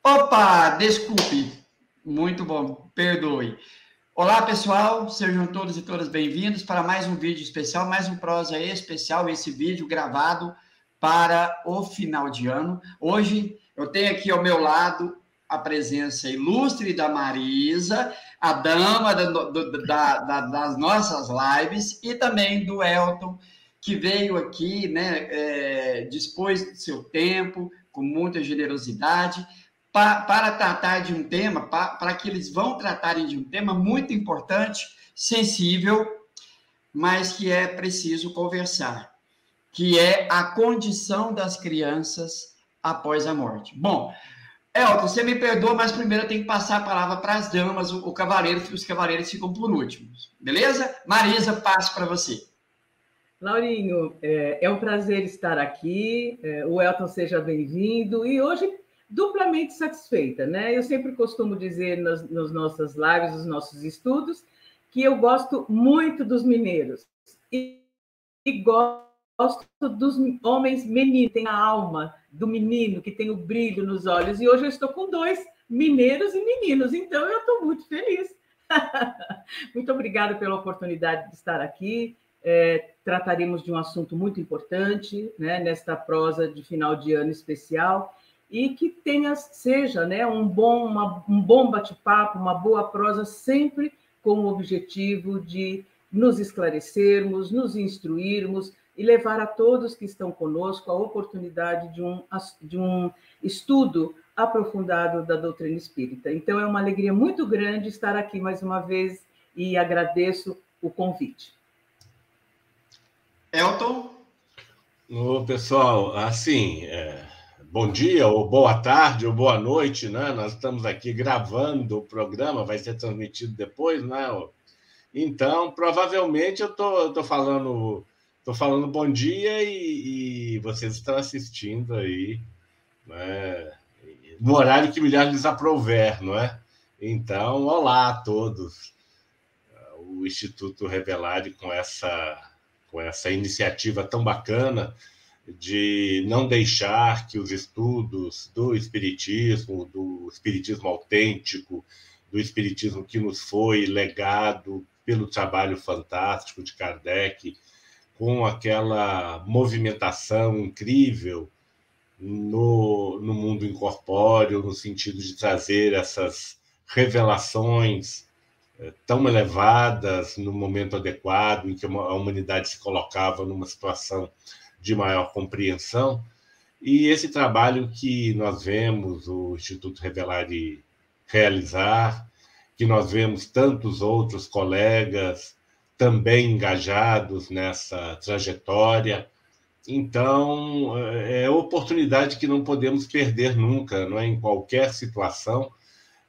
Opa, desculpe. Muito bom, perdoe. Olá, pessoal, sejam todos e todas bem-vindos para mais um vídeo especial, mais um prosa especial, esse vídeo gravado para o final de ano. Hoje eu tenho aqui ao meu lado a presença ilustre da Marisa, a dama das nossas lives, e também do Elton, que veio aqui, né, dispôs do seu tempo, com muita generosidade, para tratar de um tema, para que eles vão tratarem de um tema muito importante, sensível, mas que é preciso conversar, que é a condição das crianças após a morte. Bom, Elton, você me perdoa, mas primeiro eu tenho que passar a palavra para as damas, o cavaleiro, os cavaleiros ficam por últimos, beleza? Marisa, passo para você. Laurinho, é um prazer estar aqui, o Elton seja bem-vindo, e hoje duplamente satisfeita, né? Eu sempre costumo dizer nas nossas lives, nos nossos estudos, que eu gosto muito dos mineiros, e gosto dos homens meninos, tem a alma do menino, que tem o brilho nos olhos, e hoje eu estou com dois mineiros e meninos, então eu estou muito feliz. Muito obrigada pela oportunidade de estar aqui. Trataremos de um assunto muito importante, né, nesta prosa de final de ano especial, e que seja, né, um bom bate-papo, uma boa prosa, sempre com o objetivo de nos esclarecermos, nos instruirmos e levar a todos que estão conosco a oportunidade de um estudo aprofundado da doutrina espírita. Então, é uma alegria muito grande estar aqui mais uma vez e agradeço o convite. Elton? Ô, pessoal, assim, bom dia, ou boa tarde, ou boa noite, né? Nós estamos aqui gravando o programa, vai ser transmitido depois, né? Então, provavelmente eu tô falando bom dia e vocês estão assistindo aí, né? No horário que melhor lhes aprouver, não é? Então, olá a todos. O Instituto Revelare com essa iniciativa tão bacana de não deixar que os estudos do espiritismo autêntico, do espiritismo que nos foi legado pelo trabalho fantástico de Kardec, com aquela movimentação incrível no mundo incorpóreo, no sentido de trazer essas revelações tão elevadas no momento adequado, em que a humanidade se colocava numa situação de maior compreensão. E esse trabalho que nós vemos o Instituto Revelare realizar, que nós vemos tantos outros colegas também engajados nessa trajetória. Então, é oportunidade que não podemos perder nunca, não é? Em qualquer situação,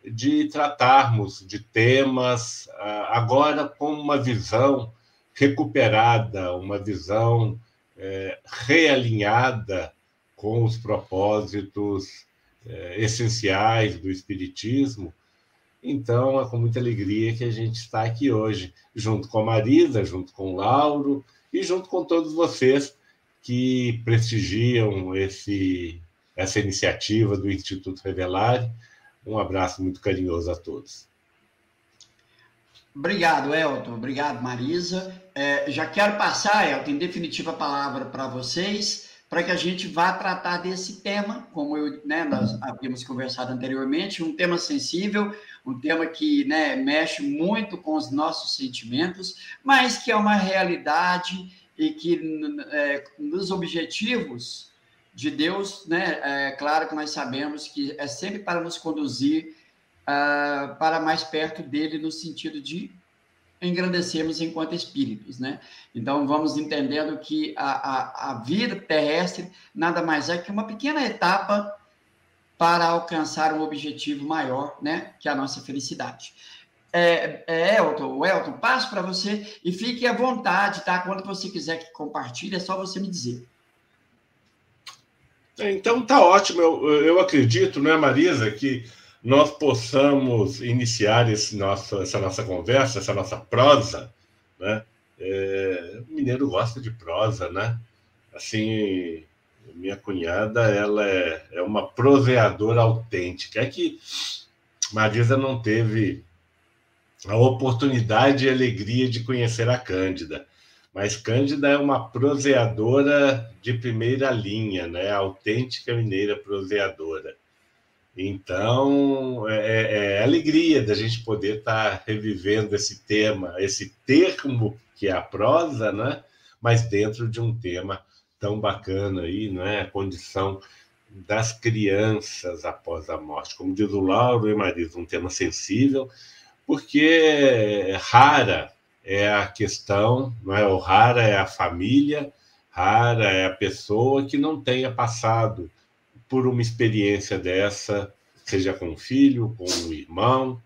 de tratarmos de temas agora com uma visão recuperada, uma visão realinhada com os propósitos essenciais do Espiritismo. Então, é com muita alegria que a gente está aqui hoje, junto com a Marisa, junto com o Lauro e junto com todos vocês que prestigiam essa iniciativa do Instituto Revelare. Um abraço muito carinhoso a todos. Obrigado, Elton. Obrigado, Marisa. Já quero passar, Elton, em definitiva a palavra para vocês, para que a gente vá tratar desse tema, como nós havíamos conversado anteriormente, um tema sensível, um tema que mexe muito com os nossos sentimentos, mas que é uma realidade e que nos objetivos de Deus, claro que nós sabemos que é sempre para nos conduzir para mais perto dele, no sentido de engrandecermos enquanto espíritos, né? Então, vamos entendendo que a vida terrestre nada mais é que uma pequena etapa para alcançar um objetivo maior, né? Que é a nossa felicidade. Elton, passo para você e fique à vontade, tá? Quando você quiser que compartilhe, é só você me dizer. Então, tá ótimo. Eu acredito, né, Marisa, que nós possamos iniciar essa nossa conversa, essa nossa prosa, né? O mineiro gosta de prosa, né? Assim, Minha cunhada, ela é uma proseadora autêntica. É que Marisa não teve a oportunidade e a alegria de conhecer a Cândida. Mas Cândida é uma proseadora de primeira linha, né? Autêntica mineira proseadora. Então, é alegria da gente poder estar revivendo esse tema, esse termo que é a prosa, né? Mas dentro de um tema tão bacana aí, né? A condição das crianças após a morte. Como diz o Lauro e Marisa, um tema sensível, porque rara é a questão, não é? Ou rara é a família, rara é a pessoa que não tenha passado por uma experiência dessa, seja com o filho, com o irmão,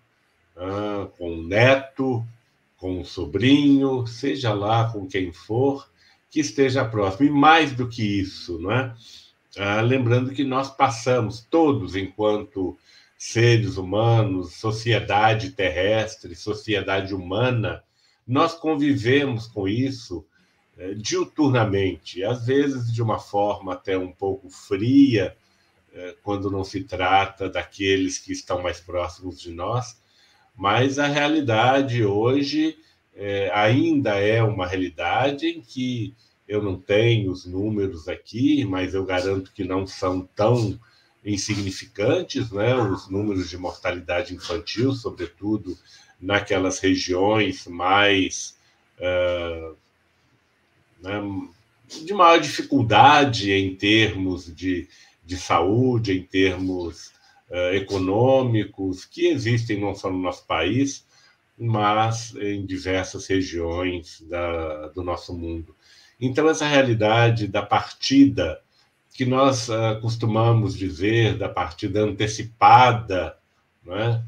com o neto, com o sobrinho, seja lá com quem for, que esteja próximo. E mais do que isso, não é? Lembrando que nós passamos, todos, enquanto seres humanos, sociedade terrestre, sociedade humana, nós convivemos com isso diuturnamente, às vezes de uma forma até um pouco fria, quando não se trata daqueles que estão mais próximos de nós, mas a realidade hoje ainda é uma realidade em que eu não tenho os números aqui, mas eu garanto que não são tão insignificantes, né? Os números de mortalidade infantil, sobretudo naquelas regiões mais né, de maior dificuldade em termos de saúde, em termos econômicos, que existem não só no nosso país, mas em diversas regiões do nosso mundo. Então, essa realidade da partida, que nós costumamos dizer, da partida antecipada, né,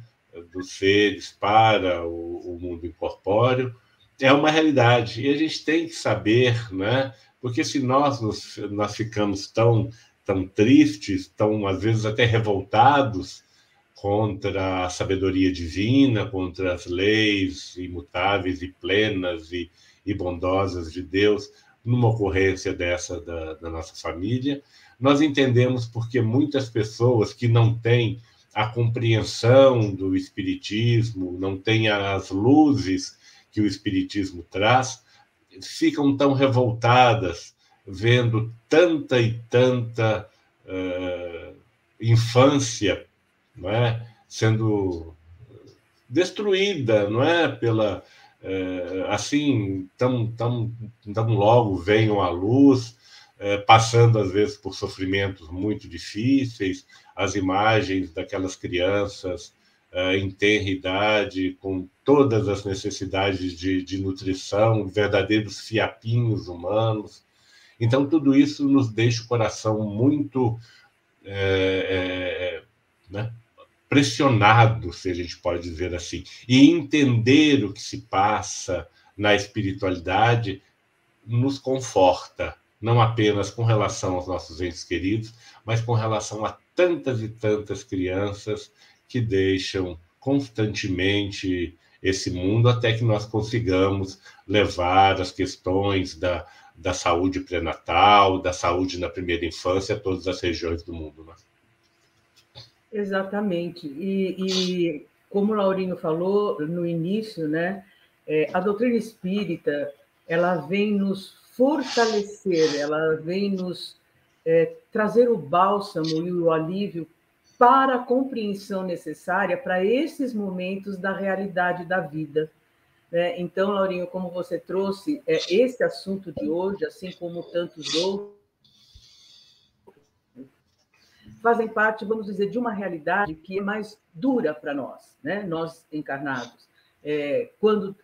dos seres para o mundo incorpóreo, é uma realidade. E a gente tem que saber, né, porque se nós ficamos tão tristes, tão, às vezes, até revoltados contra a sabedoria divina, contra as leis imutáveis e plenas e bondosas de Deus, numa ocorrência dessa da nossa família, nós entendemos porque muitas pessoas que não têm a compreensão do Espiritismo, não têm as luzes que o Espiritismo traz, ficam tão revoltadas vendo tanta e tanta infância, não é, sendo destruída, não é, pela assim tão logo venham à luz, passando às vezes por sofrimentos muito difíceis, as imagens daquelas crianças em tenra idade, com todas as necessidades de nutrição, verdadeiros fiapinhos humanos. Então, tudo isso nos deixa o coração muito né, pressionado, se a gente pode dizer assim. E entender o que se passa na espiritualidade nos conforta, não apenas com relação aos nossos entes queridos, mas com relação a tantas e tantas crianças que deixam constantemente esse mundo até que nós consigamos levar as questões da saúde pré-natal, da saúde na primeira infância a todas as regiões do mundo. Né? Exatamente. E como o Laurino falou no início, né, a doutrina espírita ela vem nos fortalecer, ela vem nos trazer o bálsamo e o alívio para a compreensão necessária para esses momentos da realidade da vida. Né? Então, Laurinho, como você trouxe, esse assunto de hoje, assim como tantos outros, fazem parte, vamos dizer, de uma realidade que é mais dura para nós, né? Nós encarnados. Quando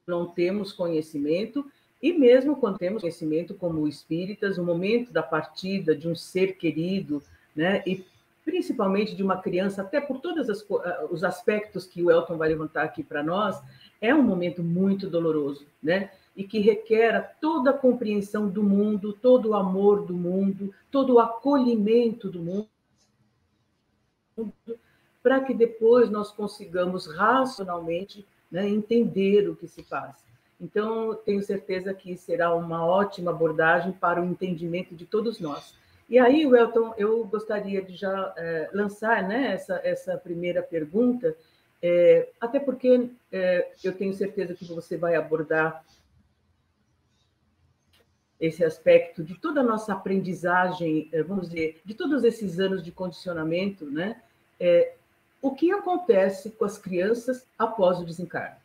não temos conhecimento, e mesmo quando temos conhecimento como espíritas, o momento da partida de um ser querido, né? E principalmente de uma criança, até por todos os aspectos que o Elton vai levantar aqui para nós, é um momento muito doloroso, né? E que requer toda a compreensão do mundo, todo o amor do mundo, todo o acolhimento do mundo, para que depois nós consigamos racionalmente, né, entender o que se passa. Então, tenho certeza que será uma ótima abordagem para o entendimento de todos nós. E aí, Welton, eu gostaria de já lançar, né, essa primeira pergunta, até porque eu tenho certeza que você vai abordar esse aspecto de toda a nossa aprendizagem, vamos dizer, de todos esses anos de condicionamento, né? O que acontece com as crianças após o desencarne?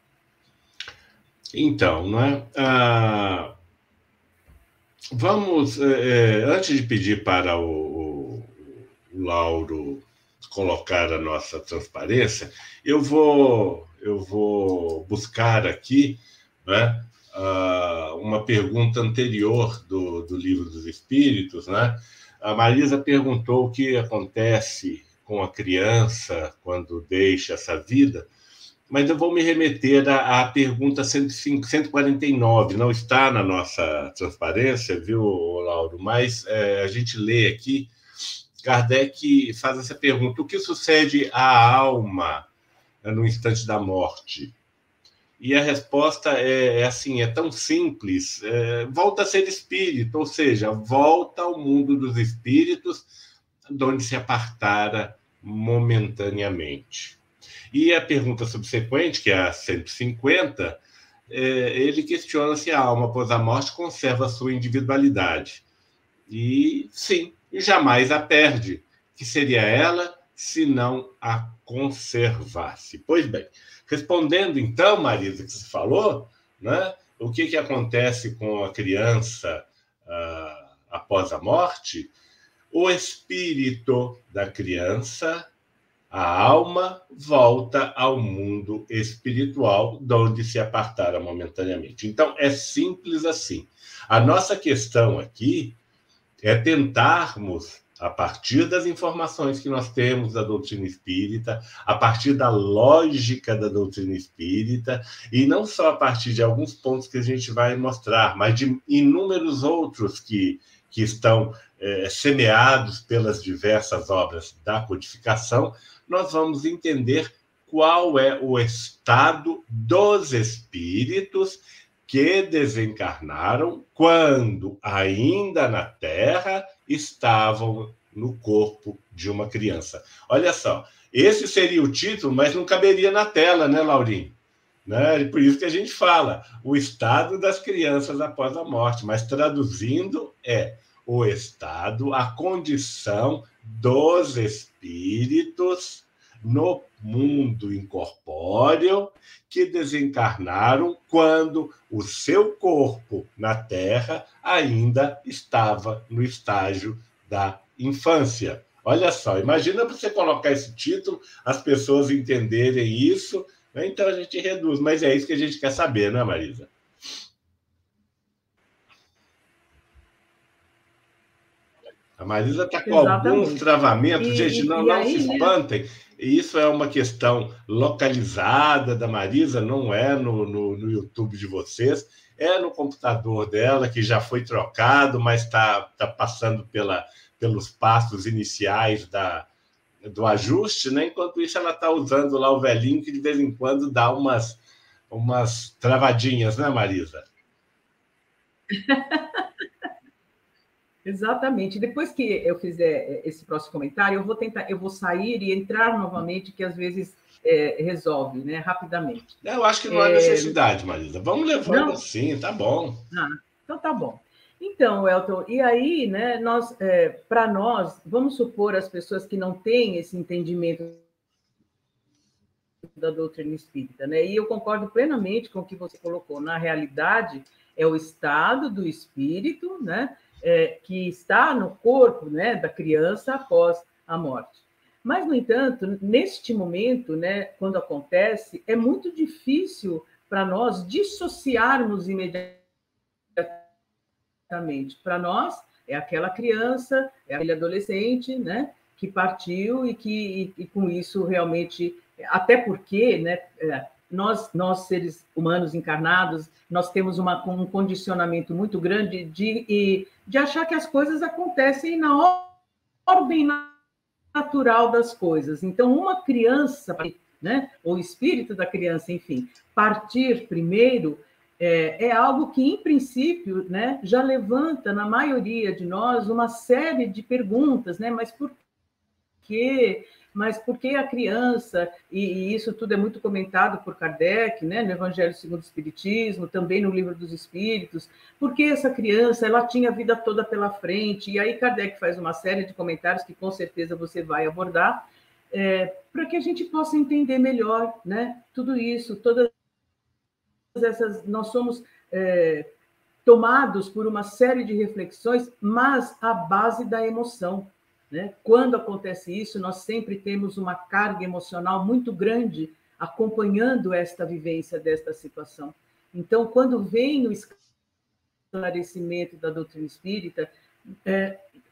Então, não é? Vamos, antes de pedir para o Lauro colocar a nossa transparência, eu vou buscar aqui, né, uma pergunta anterior do Livro dos Espíritos, né? A Marisa perguntou o que acontece com a criança quando deixa essa vida, mas eu vou me remeter à pergunta 149, não está na nossa transparência, viu, Lauro? Mas a gente lê aqui, Kardec faz essa pergunta: o que sucede à alma no instante da morte? E a resposta é assim, é tão simples, volta a ser espírito, ou seja, volta ao mundo dos espíritos, de onde se apartara momentaneamente. E a pergunta subsequente, que é a 150, ele questiona se a alma após a morte conserva a sua individualidade. E sim, jamais a perde, que seria ela se não a conservasse. Pois bem, respondendo então, Marisa, que você falou, né, o que acontece com a criança após a morte? O espírito da criança, a alma, volta ao mundo espiritual, de onde se apartara momentaneamente. Então, é simples assim. A nossa questão aqui é tentarmos, a partir das informações que nós temos da doutrina espírita, a partir da lógica da doutrina espírita, e não só a partir de alguns pontos que a gente vai mostrar, mas de inúmeros outros que estão semeados pelas diversas obras da codificação, nós vamos entender qual é o estado dos espíritos que desencarnaram quando, ainda na Terra, estavam no corpo de uma criança. Olha só, esse seria o título, mas não caberia na tela, né, Laurinho? Né? Por isso que a gente fala o estado das crianças após a morte, mas traduzindo o estado, a condição dos espíritos no mundo incorpóreo que desencarnaram quando o seu corpo na Terra ainda estava no estágio da infância. Olha só, imagina você colocar esse título, as pessoas entenderem isso, né? Então a gente reduz, mas é isso que a gente quer saber, né, Marisa? A Marisa está com alguns travamentos. Gente, não se espantem. Isso é uma questão localizada da Marisa, não é no YouTube de vocês, é no computador dela, que já foi trocado, mas está passando pelos passos iniciais do ajuste, né? Enquanto isso, ela está usando lá o velhinho, que de vez em quando dá umas travadinhas, né, Marisa? Exatamente. Depois que eu fizer esse próximo comentário, eu vou sair e entrar novamente, que às vezes resolve, né, rapidamente. Eu acho que não há necessidade, Marisa. Vamos levando assim, tá bom. Então tá bom. Então, Welton, e aí, né, para nós, vamos supor as pessoas que não têm esse entendimento da doutrina espírita, né? E eu concordo plenamente com o que você colocou. Na realidade, é o estado do espírito, né, que está no corpo, né, da criança após a morte. Mas, no entanto, neste momento, né, quando acontece, é muito difícil para nós dissociarmos imediatamente. Para nós, é aquela criança, é aquele adolescente, né, que partiu e com isso realmente, até porque, né, nós seres humanos encarnados, nós temos um condicionamento muito grande de achar que as coisas acontecem na ordem natural das coisas. Então, uma criança, né, ou o espírito da criança, enfim, partir primeiro, é algo que, em princípio, né, já levanta na maioria de nós uma série de perguntas, né? Mas por quê? Mas por que a criança, e isso tudo é muito comentado por Kardec, né, no Evangelho segundo o Espiritismo, também no Livro dos Espíritos, por que essa criança ela tinha a vida toda pela frente? E aí Kardec faz uma série de comentários que com certeza você vai abordar, para que a gente possa entender melhor, né, tudo isso, todas essas... Nós somos tomados por uma série de reflexões, mas à base da emoção. Né? Quando acontece isso, nós sempre temos uma carga emocional muito grande acompanhando esta vivência desta situação. Então, quando vem o esclarecimento da doutrina espírita,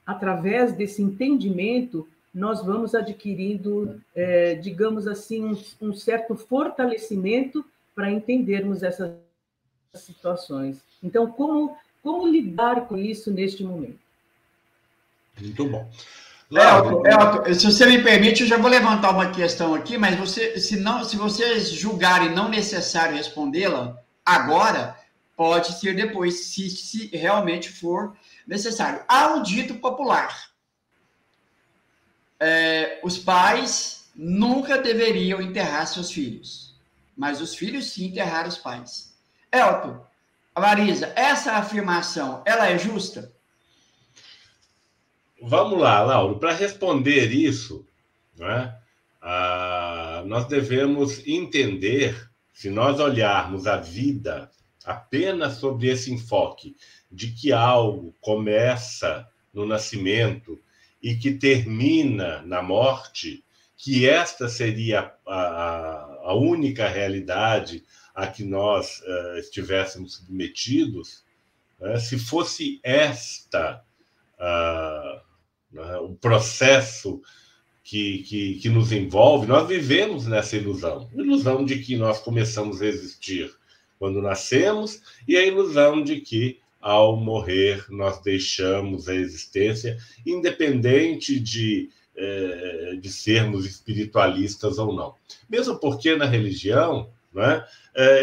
através desse entendimento, nós vamos adquirindo, digamos assim, um certo fortalecimento para entendermos essas situações. Então, como lidar com isso neste momento? Muito bom. Elton, se você me permite, eu já vou levantar uma questão aqui, mas se vocês julgarem não necessário respondê-la agora, pode ser depois, se realmente for necessário. Há um dito popular: os pais nunca deveriam enterrar seus filhos, mas os filhos sim enterraram os pais. Elton, Marisa, essa afirmação, ela é justa? Vamos lá, Lauro. Para responder isso, né, nós devemos entender, se nós olharmos a vida apenas sobre esse enfoque de que algo começa no nascimento e que termina na morte, que esta seria a única realidade a que nós estivéssemos submetidos, se fosse esta o processo que nos envolve, nós vivemos nessa ilusão de que nós começamos a existir quando nascemos e a ilusão de que, ao morrer, nós deixamos a existência, independente de sermos espiritualistas ou não. Mesmo porque na religião, né,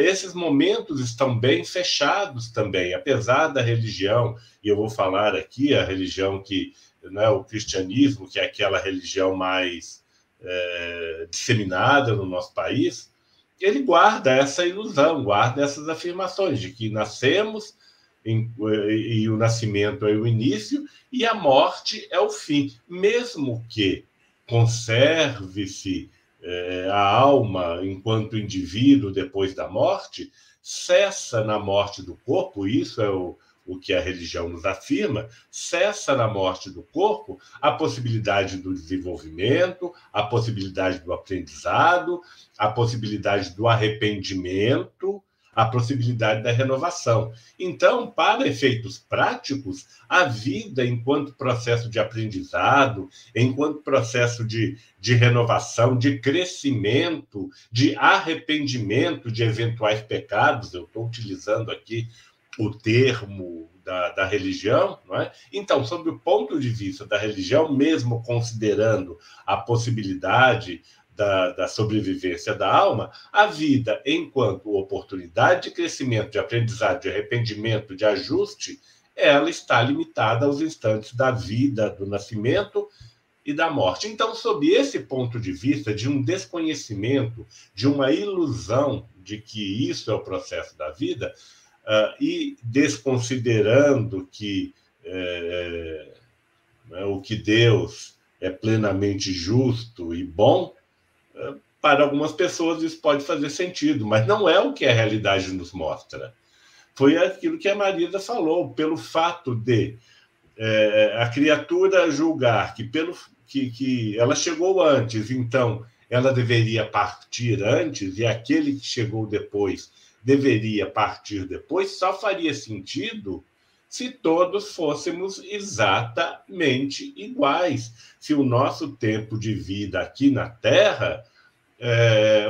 esses momentos estão bem fechados também, apesar da religião, e eu vou falar aqui a religião que, né, o cristianismo, que é aquela religião mais disseminada no nosso país, ele guarda essa ilusão, guarda essas afirmações de que nascemos e o nascimento é o início e a morte é o fim, mesmo que conserve-se a alma enquanto indivíduo depois da morte, cessa na morte do corpo, isso é o que a religião nos afirma, cessa na morte do corpo a possibilidade do desenvolvimento, a possibilidade do aprendizado, a possibilidade do arrependimento, a possibilidade da renovação. Então, para efeitos práticos, a vida, enquanto processo de aprendizado, enquanto processo de renovação, de crescimento, de arrependimento de eventuais pecados, eu estou utilizando aqui o termo da religião, não é? Então, sob o ponto de vista da religião, mesmo considerando a possibilidade da sobrevivência da alma, a vida, enquanto oportunidade de crescimento, de aprendizado, de arrependimento, de ajuste, ela está limitada aos instantes da vida, do nascimento e da morte. Então, sob esse ponto de vista de um desconhecimento, de uma ilusão de que isso é o processo da vida, e desconsiderando que o que Deus é plenamente justo e bom, para algumas pessoas isso pode fazer sentido, mas não é o que a realidade nos mostra. Foi aquilo que a Marisa falou, pelo fato de a criatura julgar que ela chegou antes, então ela deveria partir antes, e aquele que chegou depois deveria partir depois, só faria sentido se todos fôssemos exatamente iguais, se o nosso tempo de vida aqui na Terra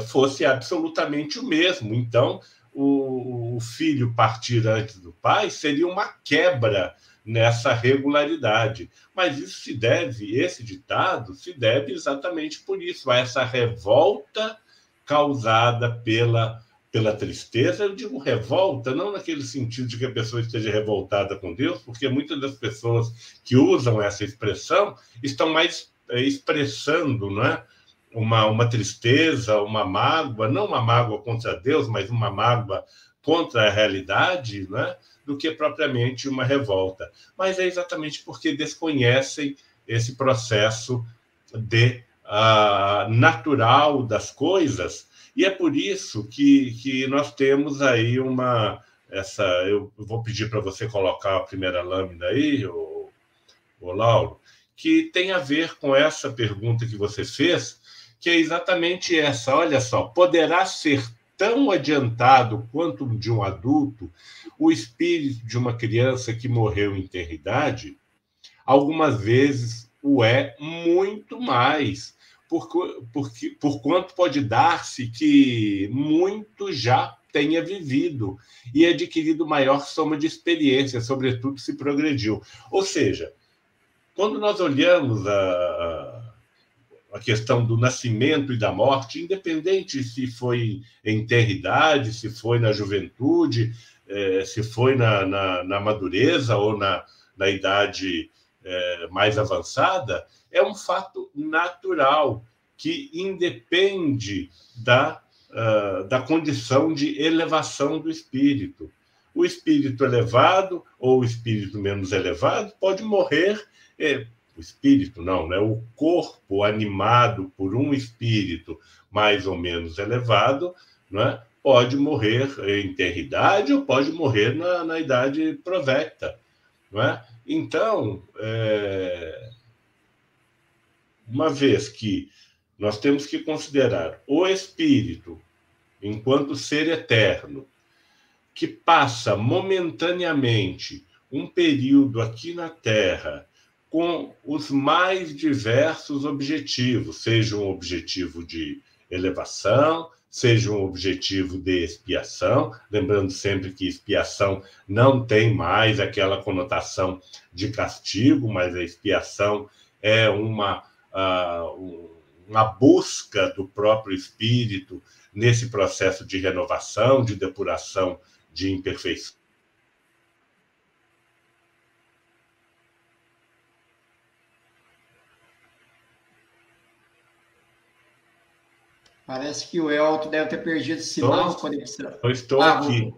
fosse absolutamente o mesmo. Então, o filho partir antes do pai seria uma quebra nessa regularidade. Mas isso se deve, esse ditado se deve exatamente por isso, a essa revolta causada pela pela tristeza. Eu digo revolta, não naquele sentido de que a pessoa esteja revoltada com Deus, porque muitas das pessoas que usam essa expressão estão mais expressando, né, uma tristeza, uma mágoa, não uma mágoa contra Deus, mas uma mágoa contra a realidade, né, do que propriamente uma revolta. Mas é exatamente porque desconhecem esse processo natural das coisas, e é por isso que nós temos aí eu vou pedir para você colocar a primeira lâmina aí, o Lauro, que tem a ver com essa pergunta que você fez, que é exatamente essa. Olha só, poderá ser tão adiantado quanto de um adulto o espírito de uma criança que morreu em tenridade? Algumas vezes o é muito mais, por quanto pode dar-se que muito já tenha vivido e adquirido maior soma de experiência, sobretudo se progrediu. Ou seja, quando nós olhamos a questão do nascimento e da morte, independente se foi em tenridade, se foi na juventude, se foi na madureza ou na idade mais avançada, é um fato natural que independe da condição de elevação do espírito. O espírito elevado ou o espírito menos elevado pode morrer, o espírito não, né? O corpo animado por um espírito mais ou menos elevado, né? Pode morrer em tenridade ou pode morrer na idade provecta, não é? Então, uma vez que nós temos que considerar o espírito enquanto ser eterno, que passa momentaneamente um período aqui na Terra com os mais diversos objetivos, seja um objetivo de elevação, seja um objetivo de expiação, lembrando sempre que expiação não tem mais aquela conotação de castigo, mas a expiação é uma busca do próprio espírito nesse processo de renovação, de depuração de imperfeição. Parece que o Elton deve ter perdido o sinal. Conexão. Eu estou aqui.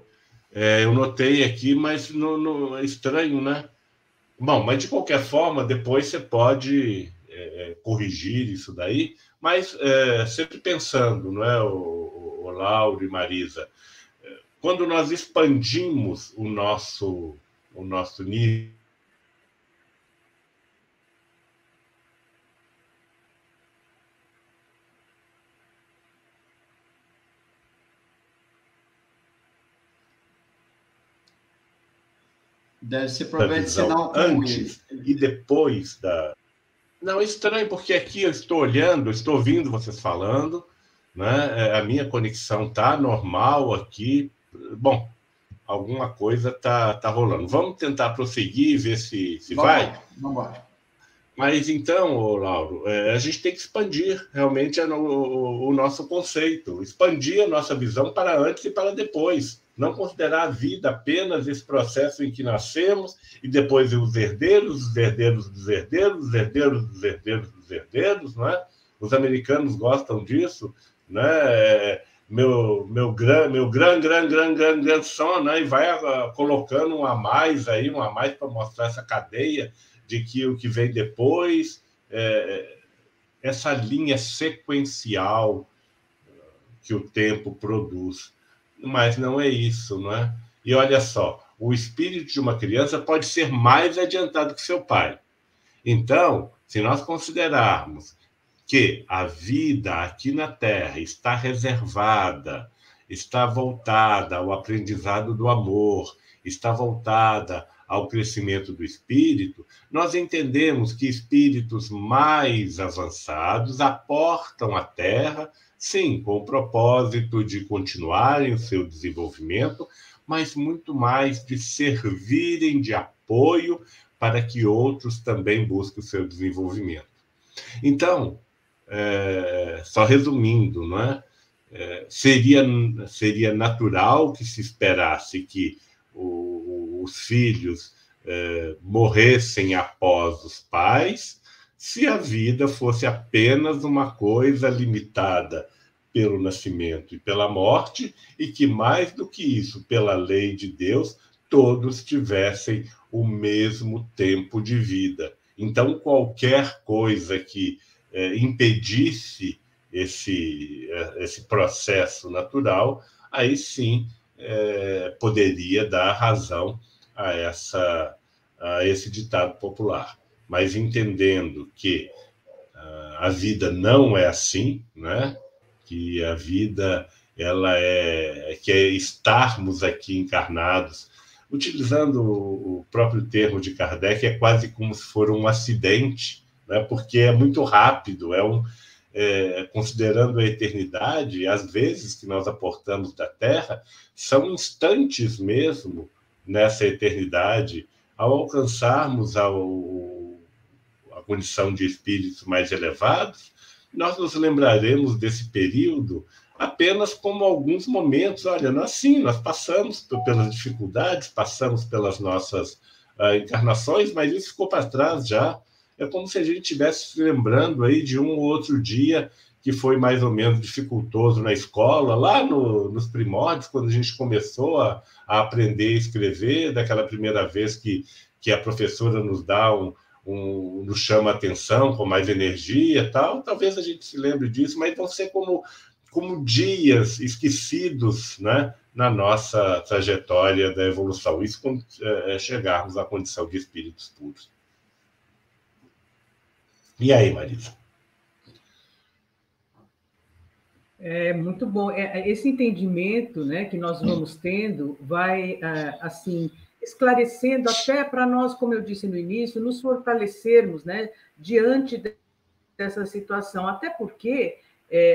Eu notei aqui, mas não é estranho, né? Bom, mas de qualquer forma, depois você pode corrigir isso daí, mas sempre pensando, não é, o Lauro e Marisa, quando nós expandimos o nosso nível, deve ser problema de sinal antes e depois da... Não, é estranho, porque aqui eu estou olhando, estou ouvindo vocês falando, né? A minha conexão está normal aqui. Bom, alguma coisa está rolando. Vamos tentar prosseguir e ver se vai? Vamos embora. Mas então, Lauro, a gente tem que expandir realmente o nosso conceito, expandir a nossa visão para antes e para depois. Não considerar a vida apenas esse processo em que nascemos e depois os herdeiros, os herdeiros dos herdeiros, os herdeiros dos herdeiros dos herdeiros, não é? Os americanos gostam disso, né? Meu grandson, né? E vai colocando um a mais para mostrar essa cadeia de que o que vem depois, essa linha sequencial que o tempo produz. Mas não é isso, não é? E olha só, o espírito de uma criança pode ser mais adiantado que seu pai. Então, se nós considerarmos que a vida aqui na Terra está reservada, está voltada ao aprendizado do amor, está voltada ao crescimento do espírito, nós entendemos que espíritos mais avançados aportam à Terra, sim, com o propósito de continuarem o seu desenvolvimento, mas muito mais de servirem de apoio para que outros também busquem o seu desenvolvimento. Então, só resumindo, não é? seria natural que se esperasse que os filhos morressem após os pais, se a vida fosse apenas uma coisa limitada pelo nascimento e pela morte, e que, mais do que isso, pela lei de Deus, todos tivessem o mesmo tempo de vida. Então, qualquer coisa que impedisse esse processo natural, aí sim poderia dar razão a esse ditado popular. Mas entendendo que a vida não é assim, né? Que a vida que é estarmos aqui encarnados, utilizando o próprio termo de Kardec, é quase como se for um acidente, né? Porque é muito rápido, considerando a eternidade, as vezes que nós aportamos da Terra são instantes mesmo nessa eternidade. Ao alcançarmos a condição de espíritos mais elevados, nós nos lembraremos desse período apenas como alguns momentos. Olha, nós passamos pelas dificuldades, passamos pelas nossas encarnações, mas isso ficou para trás já. É como se a gente estivesse se lembrando aí de um ou outro dia que foi mais ou menos dificultoso na escola, lá nos primórdios, quando a gente começou a aprender a escrever, daquela primeira vez que a professora nos dá nos chama a atenção com mais energia e tal. Talvez a gente se lembre disso, mas vão ser como dias esquecidos, né, na nossa trajetória da evolução. Isso quando chegarmos à condição de espíritos puros. E aí, Marisa? É muito bom. Esse entendimento, né, que nós vamos tendo vai, assim, esclarecendo até para nós, como eu disse no início, nos fortalecermos, né, diante dessa situação. Até porque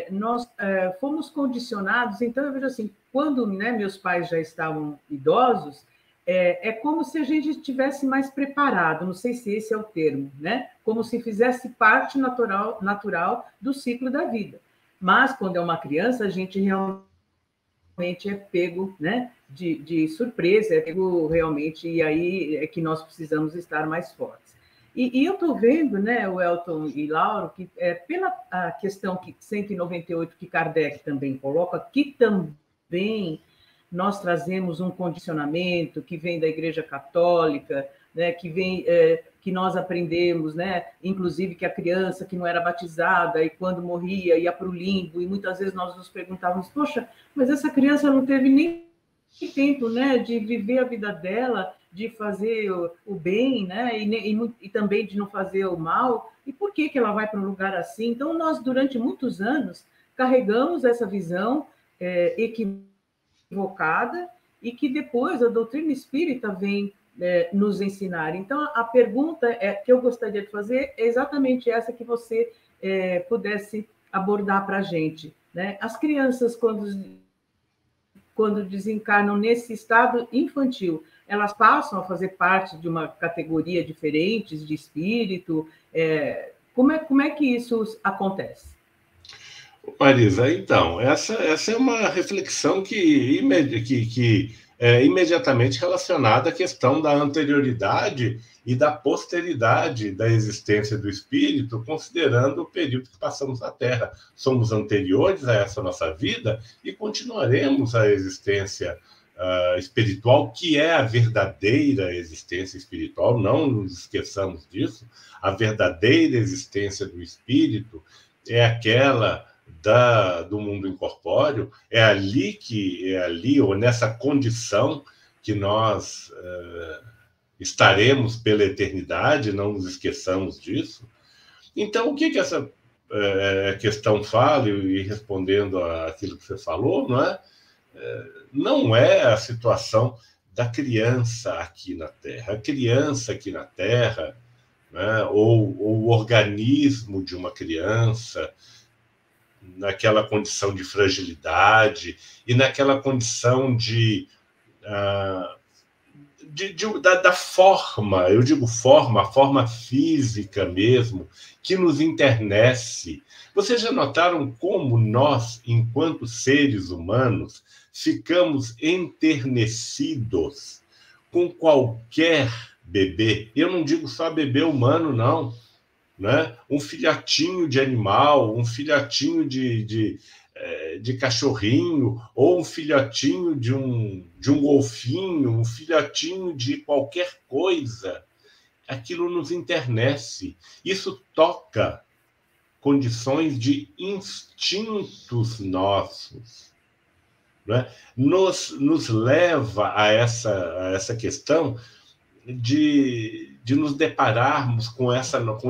nós fomos condicionados. Então, eu vejo assim, quando, né, meus pais já estavam idosos, é como se a gente estivesse mais preparado, não sei se esse é o termo, né? Como se fizesse parte natural do ciclo da vida. Mas, quando é uma criança, a gente realmente é pego, né, de surpresa, é pego realmente, e aí é que nós precisamos estar mais fortes. E eu estou vendo, né, o Elton e Lauro, que pela a questão 198 que Kardec também coloca, que também nós trazemos um condicionamento que vem da Igreja Católica, né, que nós aprendemos, né, inclusive que a criança que não era batizada e quando morria ia para o limbo, e muitas vezes nós nos perguntávamos, poxa, mas essa criança não teve nem tempo, né, de viver a vida dela, de fazer o bem, né, e também de não fazer o mal, e por que ela vai para um lugar assim? Então, nós, durante muitos anos, carregamos essa visão equivocada, e que depois a doutrina espírita vem nos ensinar. Então, a pergunta que eu gostaria de fazer é exatamente essa, que você pudesse abordar para a gente, né? As crianças, quando desencarnam nesse estado infantil, elas passam a fazer parte de uma categoria diferente de espírito? Como é que isso acontece? Marisa, então, essa é uma reflexão que é imediatamente relacionada à questão da anterioridade e da posteridade da existência do espírito, considerando o período que passamos na Terra. Somos anteriores a essa nossa vida e continuaremos a existência espiritual, que é a verdadeira existência espiritual, não nos esqueçamos disso. A verdadeira existência do espírito é aquela do mundo incorpóreo. É ali, ou nessa condição, que nós estaremos pela eternidade, não nos esqueçamos disso. Então, o que essa questão fala, e respondendo àquilo que você falou, não é a situação da criança aqui na Terra. A criança aqui na Terra, né, ou o organismo de uma criança, naquela condição de fragilidade e naquela condição da forma, eu digo forma, a forma física mesmo, que nos enternece. Vocês já notaram como nós, enquanto seres humanos, ficamos enternecidos com qualquer bebê? Eu não digo só bebê humano, não, né? Um filhotinho de animal, um filhotinho de cachorrinho, ou um filhotinho de um golfinho, um filhotinho de qualquer coisa, aquilo nos enternece. Isso toca condições de instintos nossos, né? Nos leva a essa questão de nos depararmos com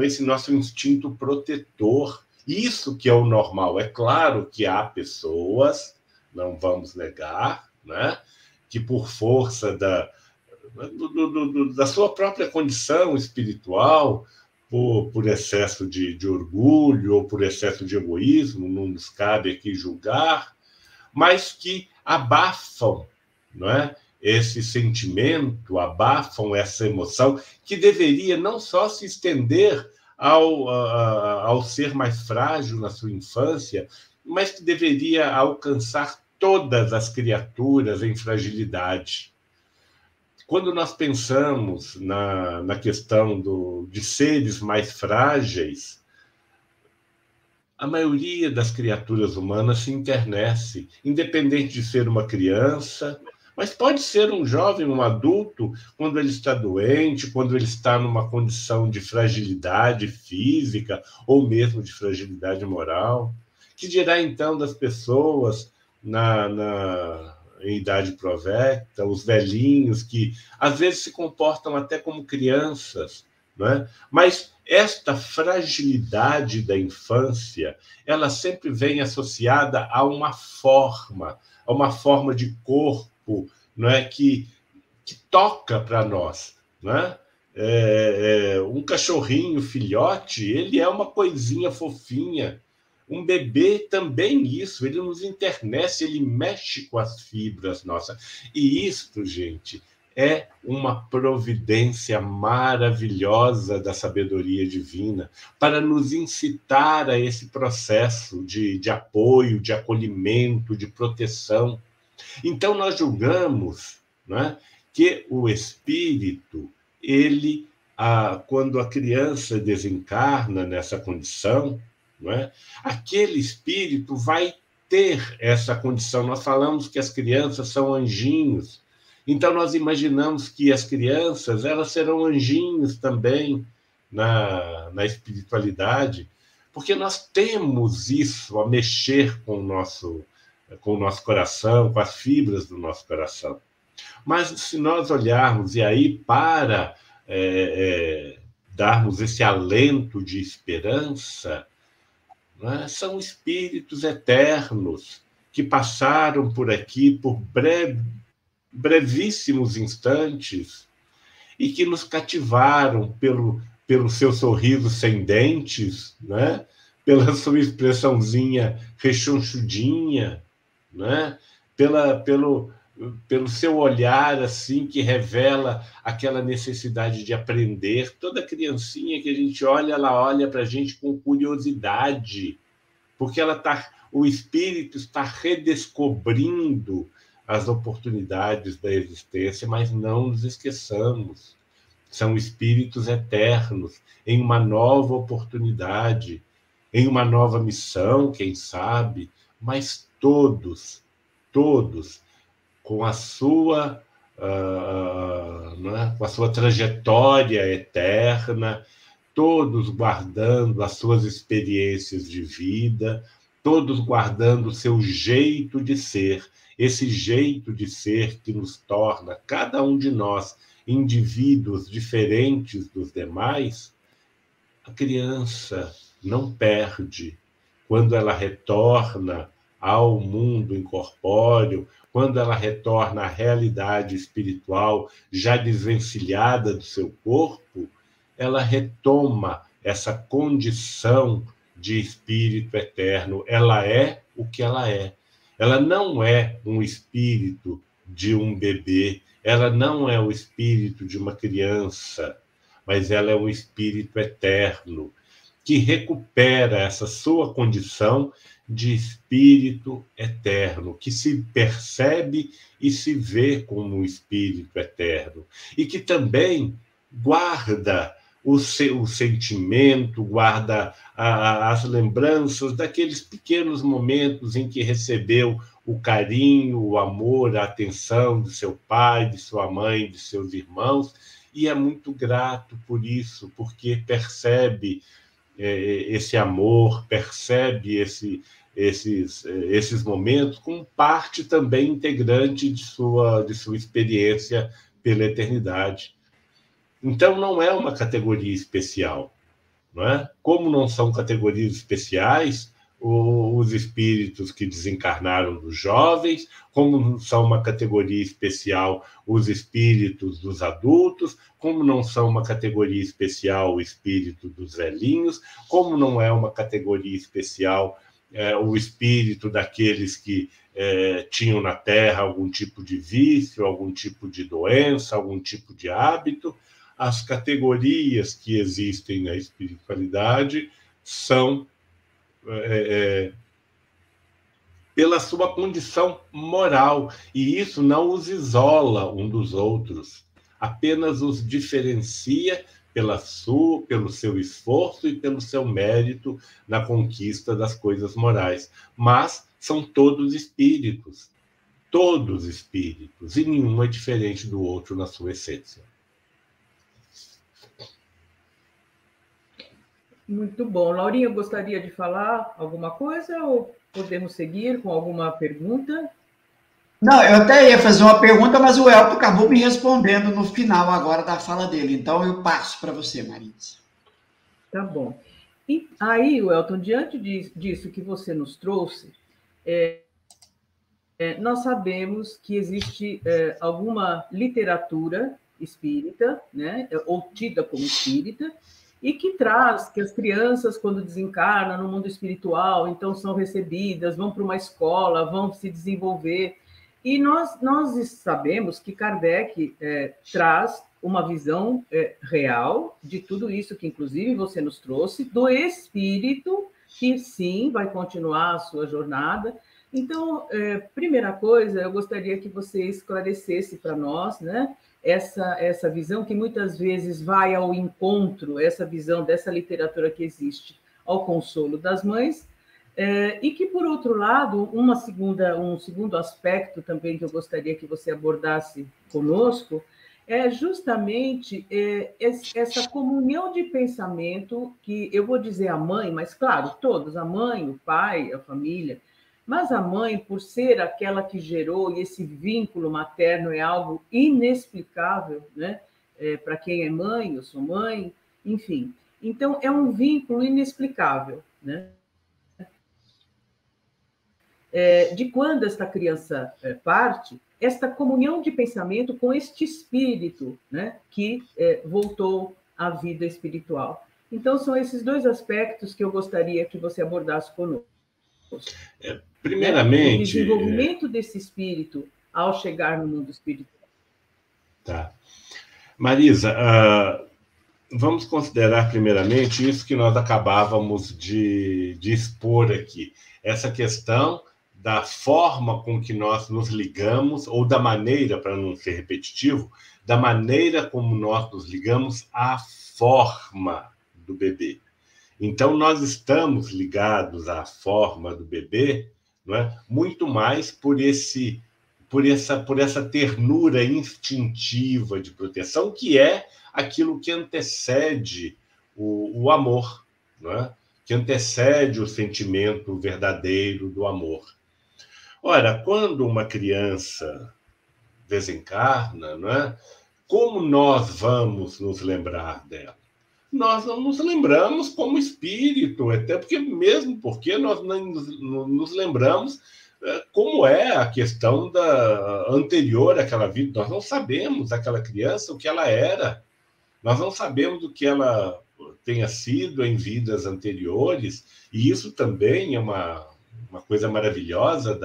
esse nosso instinto protetor. Isso que é o normal. É claro que há pessoas, não vamos negar, né, que por força da sua própria condição espiritual, por excesso de orgulho ou por excesso de egoísmo, não nos cabe aqui julgar, mas que abafam, não é, esse sentimento, abafam essa emoção, que deveria não só se estender ao ser mais frágil na sua infância, mas que deveria alcançar todas as criaturas em fragilidade. Quando nós pensamos na questão de seres mais frágeis, a maioria das criaturas humanas se internece, independente de ser uma criança, mas pode ser um jovem, um adulto, quando ele está doente, quando ele está numa condição de fragilidade física ou mesmo de fragilidade moral. Que dirá, então, das pessoas em idade provecta, os velhinhos que, às vezes, se comportam até como crianças, não é? Mas esta fragilidade da infância, ela sempre vem associada a uma forma de corpo, não é, que toca para nós, né? Um cachorrinho filhote, ele é uma coisinha fofinha. Um bebê também isso, ele nos enternece, ele mexe com as fibras nossas. E isto, gente, é uma providência maravilhosa da sabedoria divina para nos incitar a esse processo de apoio, de acolhimento, de proteção. Então, nós julgamos, né, que o espírito, ele, quando a criança desencarna nessa condição, não é, aquele espírito vai ter essa condição. Nós falamos que as crianças são anjinhos, então nós imaginamos que as crianças, elas serão anjinhos também na espiritualidade, porque nós temos isso a mexer com o nosso coração, com as fibras do nosso coração. Mas se nós olharmos, e aí para darmos esse alento de esperança, né, são espíritos eternos que passaram por aqui por brevíssimos instantes e que nos cativaram pelo seu sorriso sem dentes, né, pela sua expressãozinha rechonchudinha, né? Pelo seu olhar assim que revela aquela necessidade de aprender. Toda criancinha que a gente olha, ela olha para a gente com curiosidade, porque o espírito está redescobrindo as oportunidades da existência, mas não nos esqueçamos. São espíritos eternos em uma nova oportunidade, em uma nova missão, quem sabe, mas todos, com a sua trajetória eterna, todos guardando as suas experiências de vida, todos guardando o seu jeito de ser, esse jeito de ser que nos torna, cada um de nós, indivíduos diferentes dos demais. A criança não perde quando ela retorna ao mundo incorpóreo, quando ela retorna à realidade espiritual já desvencilhada do seu corpo, ela retoma essa condição de espírito eterno. Ela é o que ela é. Ela não é um espírito de um bebê, ela não é o espírito de uma criança, mas ela é um espírito eterno, que recupera essa sua condição de espírito eterno, que se percebe e se vê como um espírito eterno, e que também guarda o sentimento, guarda as lembranças daqueles pequenos momentos em que recebeu o carinho, o amor, a atenção de seu pai, de sua mãe, de seus irmãos, e é muito grato por isso, porque percebe esse amor, percebe esses momentos como parte também integrante de sua experiência pela eternidade. Então, não é uma categoria especial, não é? Como não são categorias especiais os espíritos que desencarnaram dos jovens, como não são uma categoria especial os espíritos dos adultos, como não são uma categoria especial o espírito dos velhinhos, como não é uma categoria especial o espírito daqueles que tinham na Terra algum tipo de vício, algum tipo de doença, algum tipo de hábito. As categorias que existem na espiritualidade são pela sua condição moral, e isso não os isola um dos outros, apenas os diferencia pelo seu esforço e pelo seu mérito na conquista das coisas morais. Mas são todos espíritos, e nenhum é diferente do outro na sua essência. Muito bom. Laurinha, gostaria de falar alguma coisa ou podemos seguir com alguma pergunta? Não, eu até ia fazer uma pergunta, mas o Elton acabou me respondendo no final agora da fala dele. Então, eu passo para você, Marisa. Tá bom. E aí, Elton, diante disso que você nos trouxe, nós sabemos que existe alguma literatura espírita, né, ou tida como espírita, e que traz que as crianças, quando desencarnam no mundo espiritual, então são recebidas, vão para uma escola, vão se desenvolver. E nós sabemos que Kardec traz uma visão real de tudo isso que, inclusive, você nos trouxe, do espírito, que sim, vai continuar a sua jornada. Então, primeira coisa, eu gostaria que você esclarecesse para nós, né, essa visão que muitas vezes vai ao encontro, essa visão dessa literatura que existe, ao consolo das mães, e que, por outro lado, um segundo aspecto também que eu gostaria que você abordasse conosco, é justamente essa comunhão de pensamento que, eu vou dizer a mãe, mas, claro, todos, a mãe, o pai, a família, mas a mãe, por ser aquela que gerou, e esse vínculo materno é algo inexplicável, né? Para quem é mãe, eu sou mãe, enfim. Então, é um vínculo inexplicável, né? De quando esta criança parte, esta comunhão de pensamento com este espírito, né? Que voltou à vida espiritual. Então, são esses dois aspectos que eu gostaria que você abordasse conosco. Primeiramente, o desenvolvimento desse espírito ao chegar no mundo espiritual. Tá. Marisa, vamos considerar primeiramente isso que nós acabávamos de expor aqui, essa questão da forma com que nós nos ligamos, ou da maneira, para não ser repetitivo, da maneira como nós nos ligamos à forma do bebê. Então, nós estamos ligados à forma do bebê, não é? Muito mais por essa ternura instintiva de proteção, que é aquilo que antecede o amor, não é? Que antecede o sentimento verdadeiro do amor. Ora, quando uma criança desencarna, não é? Como nós vamos nos lembrar dela? Nós não nos lembramos como espírito, até porque nós não nos lembramos como é a questão anterior àquela vida. Nós não sabemos daquela criança o que ela era, nós não sabemos o que ela tenha sido em vidas anteriores, e isso também é uma coisa maravilhosa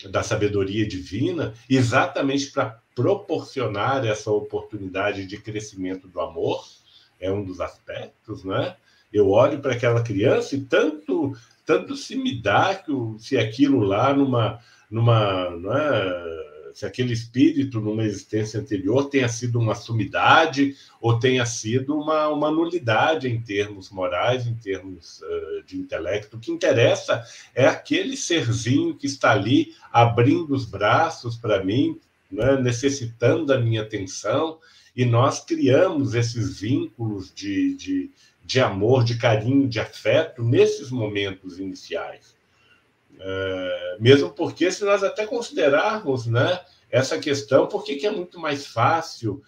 da sabedoria divina, exatamente para proporcionar essa oportunidade de crescimento do amor, é um dos aspectos, né? Eu olho para aquela criança e tanto se me dá que se aquilo lá não é, se aquele espírito numa existência anterior tenha sido uma sumidade ou tenha sido uma nulidade em termos morais, em termos de intelecto. O que interessa é aquele serzinho que está ali abrindo os braços para mim, né, necessitando da minha atenção, e nós criamos esses vínculos de amor, de carinho, de afeto nesses momentos iniciais. Mesmo porque, se nós até considerarmos, né, essa questão, por que é muito mais fácil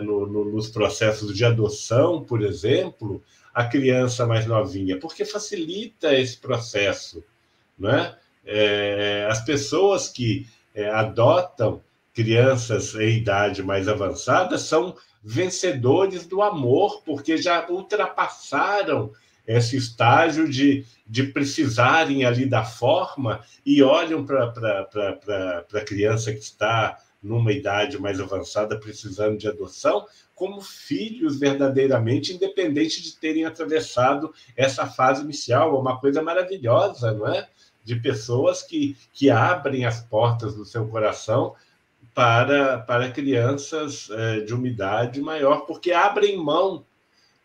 nos processos de adoção, por exemplo, a criança mais novinha? Porque facilita esse processo, né? As pessoas que adotam crianças em idade mais avançada são vencedores do amor, porque já ultrapassaram esse estágio de precisarem ali da forma e olham para a criança que está numa idade mais avançada precisando de adoção como filhos verdadeiramente, independente de terem atravessado essa fase inicial. É uma coisa maravilhosa, não é? De pessoas que abrem as portas do seu coração para crianças de uma idade maior, porque abrem mão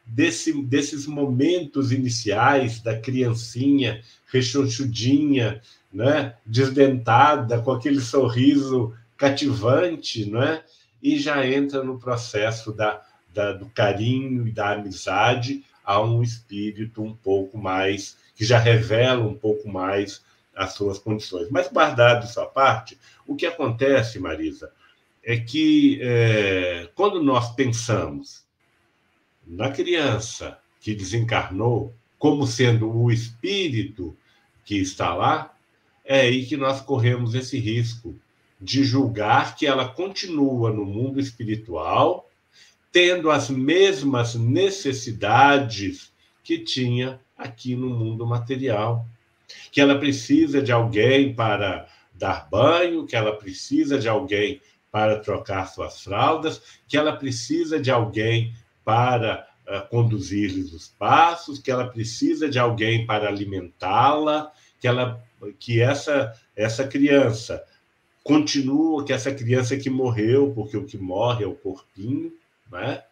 desses momentos iniciais da criancinha rechonchudinha, né, desdentada, com aquele sorriso cativante, né, e já entra no processo do carinho e da amizade a um espírito um pouco mais, que já revela um pouco mais as suas condições. Mas, guardado isso à parte, o que acontece, Marisa, é que quando nós pensamos na criança que desencarnou como sendo o espírito que está lá, é aí que nós corremos esse risco de julgar que ela continua no mundo espiritual, tendo as mesmas necessidades que tinha aqui no mundo material. Que ela precisa de alguém para dar banho, que ela precisa de alguém para trocar suas fraldas, que ela precisa de alguém para conduzir-lhes os passos, que ela precisa de alguém para alimentá-la, que essa criança continua, que essa criança que morreu, porque o que morre é o corpinho, né?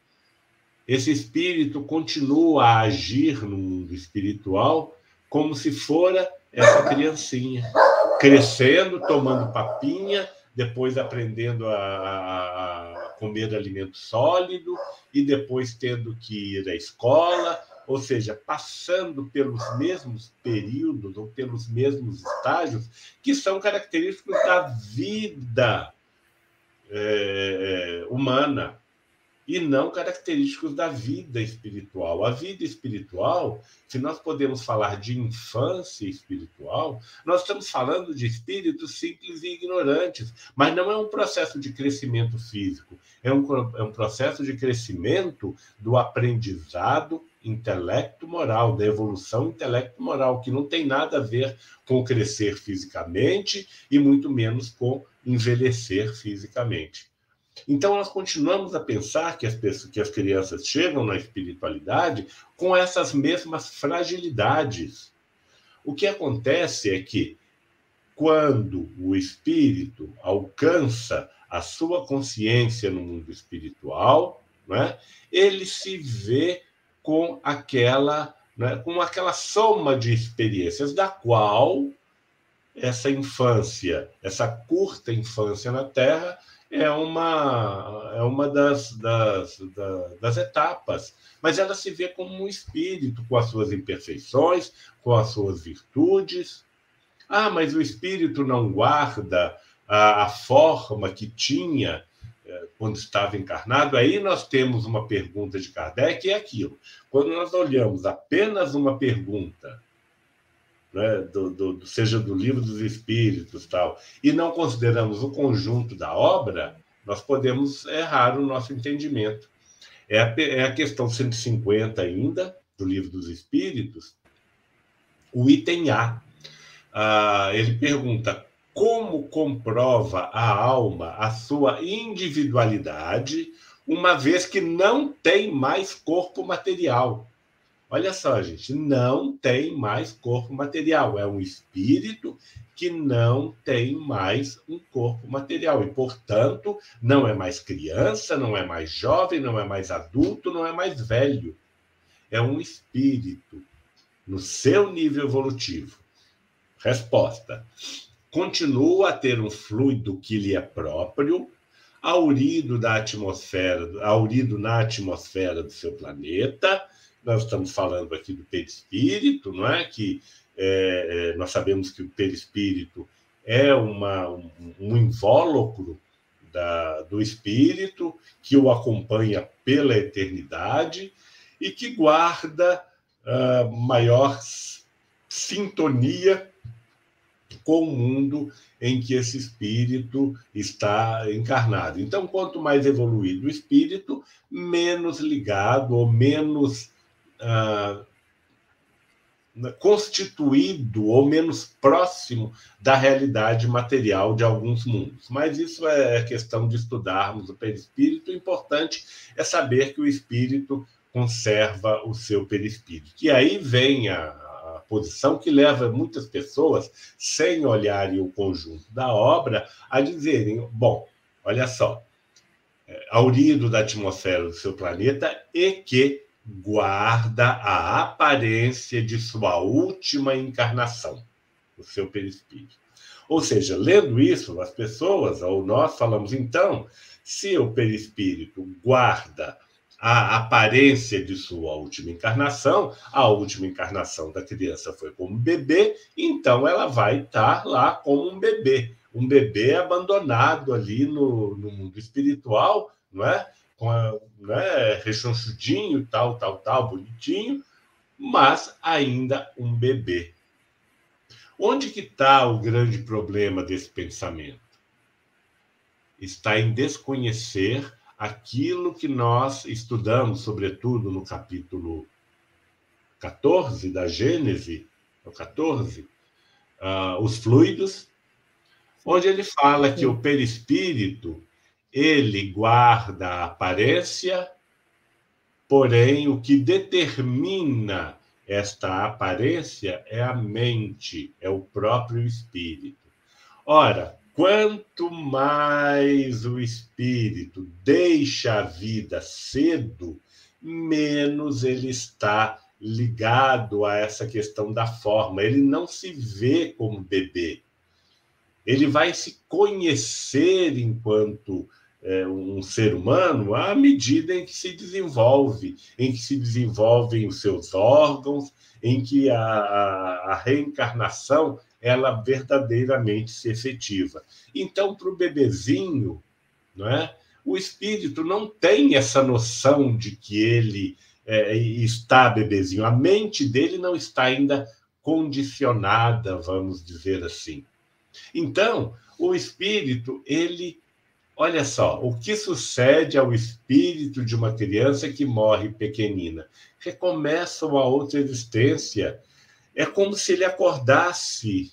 Esse espírito continua a agir no mundo espiritual como se fora essa criancinha, crescendo, tomando papinha, depois aprendendo a comer alimento sólido e depois tendo que ir à escola, ou seja, passando pelos mesmos períodos ou pelos mesmos estágios que são característicos da vida humana e não característicos da vida espiritual. A vida espiritual, se nós podemos falar de infância espiritual, nós estamos falando de espíritos simples e ignorantes, mas não é um processo de crescimento físico, é um processo de crescimento do aprendizado intelecto-moral, da evolução intelecto-moral, que não tem nada a ver com crescer fisicamente e muito menos com envelhecer fisicamente. Então, nós continuamos a pensar que as crianças chegam na espiritualidade com essas mesmas fragilidades. O que acontece é que, quando o espírito alcança a sua consciência no mundo espiritual, né, ele se vê com aquela soma de experiências, da qual essa infância, essa curta infância na Terra, é uma das etapas, mas ela se vê como um espírito com as suas imperfeições, com as suas virtudes. Mas o espírito não guarda a forma que tinha quando estava encarnado. Aí nós temos uma pergunta de Kardec, e é aquilo. Quando nós olhamos apenas uma pergunta, né, seja do Livro dos Espíritos, tal, e não consideramos o conjunto da obra, nós podemos errar o nosso entendimento. É a questão 150 ainda, do Livro dos Espíritos, o item A. Ele pergunta como comprova a alma a sua individualidade, uma vez que não tem mais corpo material. Olha só, gente, não tem mais corpo material. É um espírito que não tem mais um corpo material. E, portanto, não é mais criança, não é mais jovem, não é mais adulto, não é mais velho. É um espírito no seu nível evolutivo. Resposta: continua a ter um fluido que lhe é próprio, aurido na atmosfera do seu planeta. Nós estamos falando aqui do perispírito, não é? Que nós sabemos que o perispírito é um invólucro do espírito que o acompanha pela eternidade e que guarda maior sintonia com o mundo em que esse espírito está encarnado. Então, quanto mais evoluído o espírito, menos ligado ou menos constituído ou menos próximo da realidade material de alguns mundos. Mas isso é questão de estudarmos o perispírito. O importante é saber que o espírito conserva o seu perispírito. E aí vem a posição que leva muitas pessoas, sem olharem o conjunto da obra, a dizerem, bom, olha só, aurido da atmosfera do seu planeta e que guarda a aparência de sua última encarnação, o seu perispírito. Ou seja, lendo isso, as pessoas, ou nós falamos, então, se o perispírito guarda a aparência de sua última encarnação, a última encarnação da criança foi como bebê, então ela vai estar lá como um bebê abandonado ali no mundo espiritual, não é? Rechonchudinho, tal, bonitinho, mas ainda um bebê. Onde que está o grande problema desse pensamento? Está em desconhecer aquilo que nós estudamos, sobretudo no capítulo 14 da Gênese, o 14, os fluidos, onde ele fala que o perispírito ele guarda a aparência, porém o que determina esta aparência é a mente, é o próprio espírito. Ora, quanto mais o espírito deixa a vida cedo, menos ele está ligado a essa questão da forma. Ele não se vê como bebê. Ele vai se conhecer enquanto um ser humano à medida em que se desenvolve, em que se desenvolvem os seus órgãos, em que a reencarnação ela verdadeiramente se efetiva. Então, para o bebezinho, não é? O espírito não tem essa noção de que ele está bebezinho. A mente dele não está ainda condicionada, vamos dizer assim. Então, o espírito, ele... Olha só, o que sucede ao espírito de uma criança que morre pequenina? Recomeça uma outra existência. É como se ele acordasse.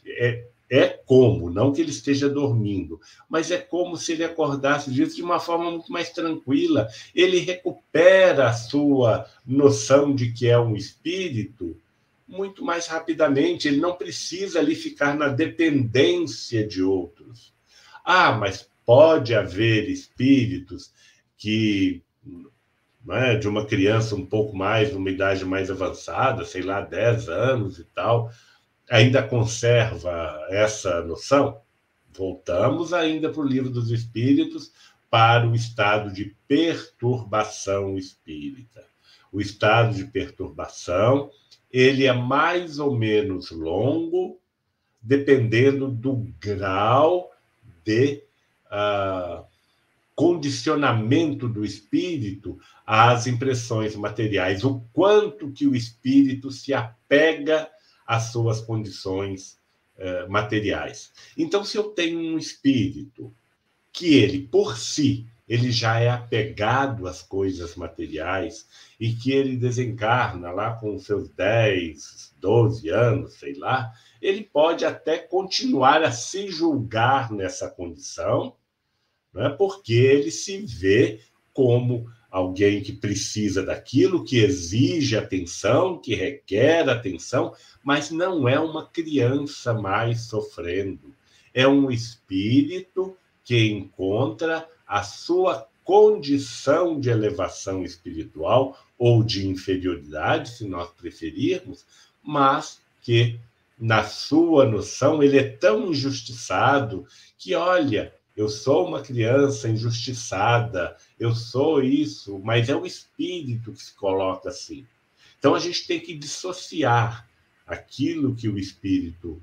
Como, não que ele esteja dormindo, mas é como se ele acordasse disso de uma forma muito mais tranquila. Ele recupera a sua noção de que é um espírito muito mais rapidamente. Ele não precisa ali ficar na dependência de outros. Mas pode haver espíritos que, de uma criança um pouco mais, numa idade mais avançada, sei lá, 10 anos e tal, ainda conserva essa noção? Voltamos ainda para o Livro dos Espíritos, para o estado de perturbação espírita. O estado de perturbação, ele é mais ou menos longo, dependendo do grau de condicionamento do espírito às impressões materiais, o quanto que o espírito se apega às suas condições materiais. Então, se eu tenho um espírito que ele, por si, ele já é apegado às coisas materiais e que ele desencarna lá com seus 10, 12 anos, sei lá, ele pode até continuar a se julgar nessa condição, né? Porque ele se vê como alguém que precisa daquilo, que exige atenção, que requer atenção, mas não é uma criança mais sofrendo. É um espírito que encontra a sua condição de elevação espiritual ou de inferioridade, se nós preferirmos, mas que, na sua noção, ele é tão injustiçado que, olha, eu sou uma criança injustiçada, eu sou isso, mas é o espírito que se coloca assim. Então, a gente tem que dissociar aquilo que o espírito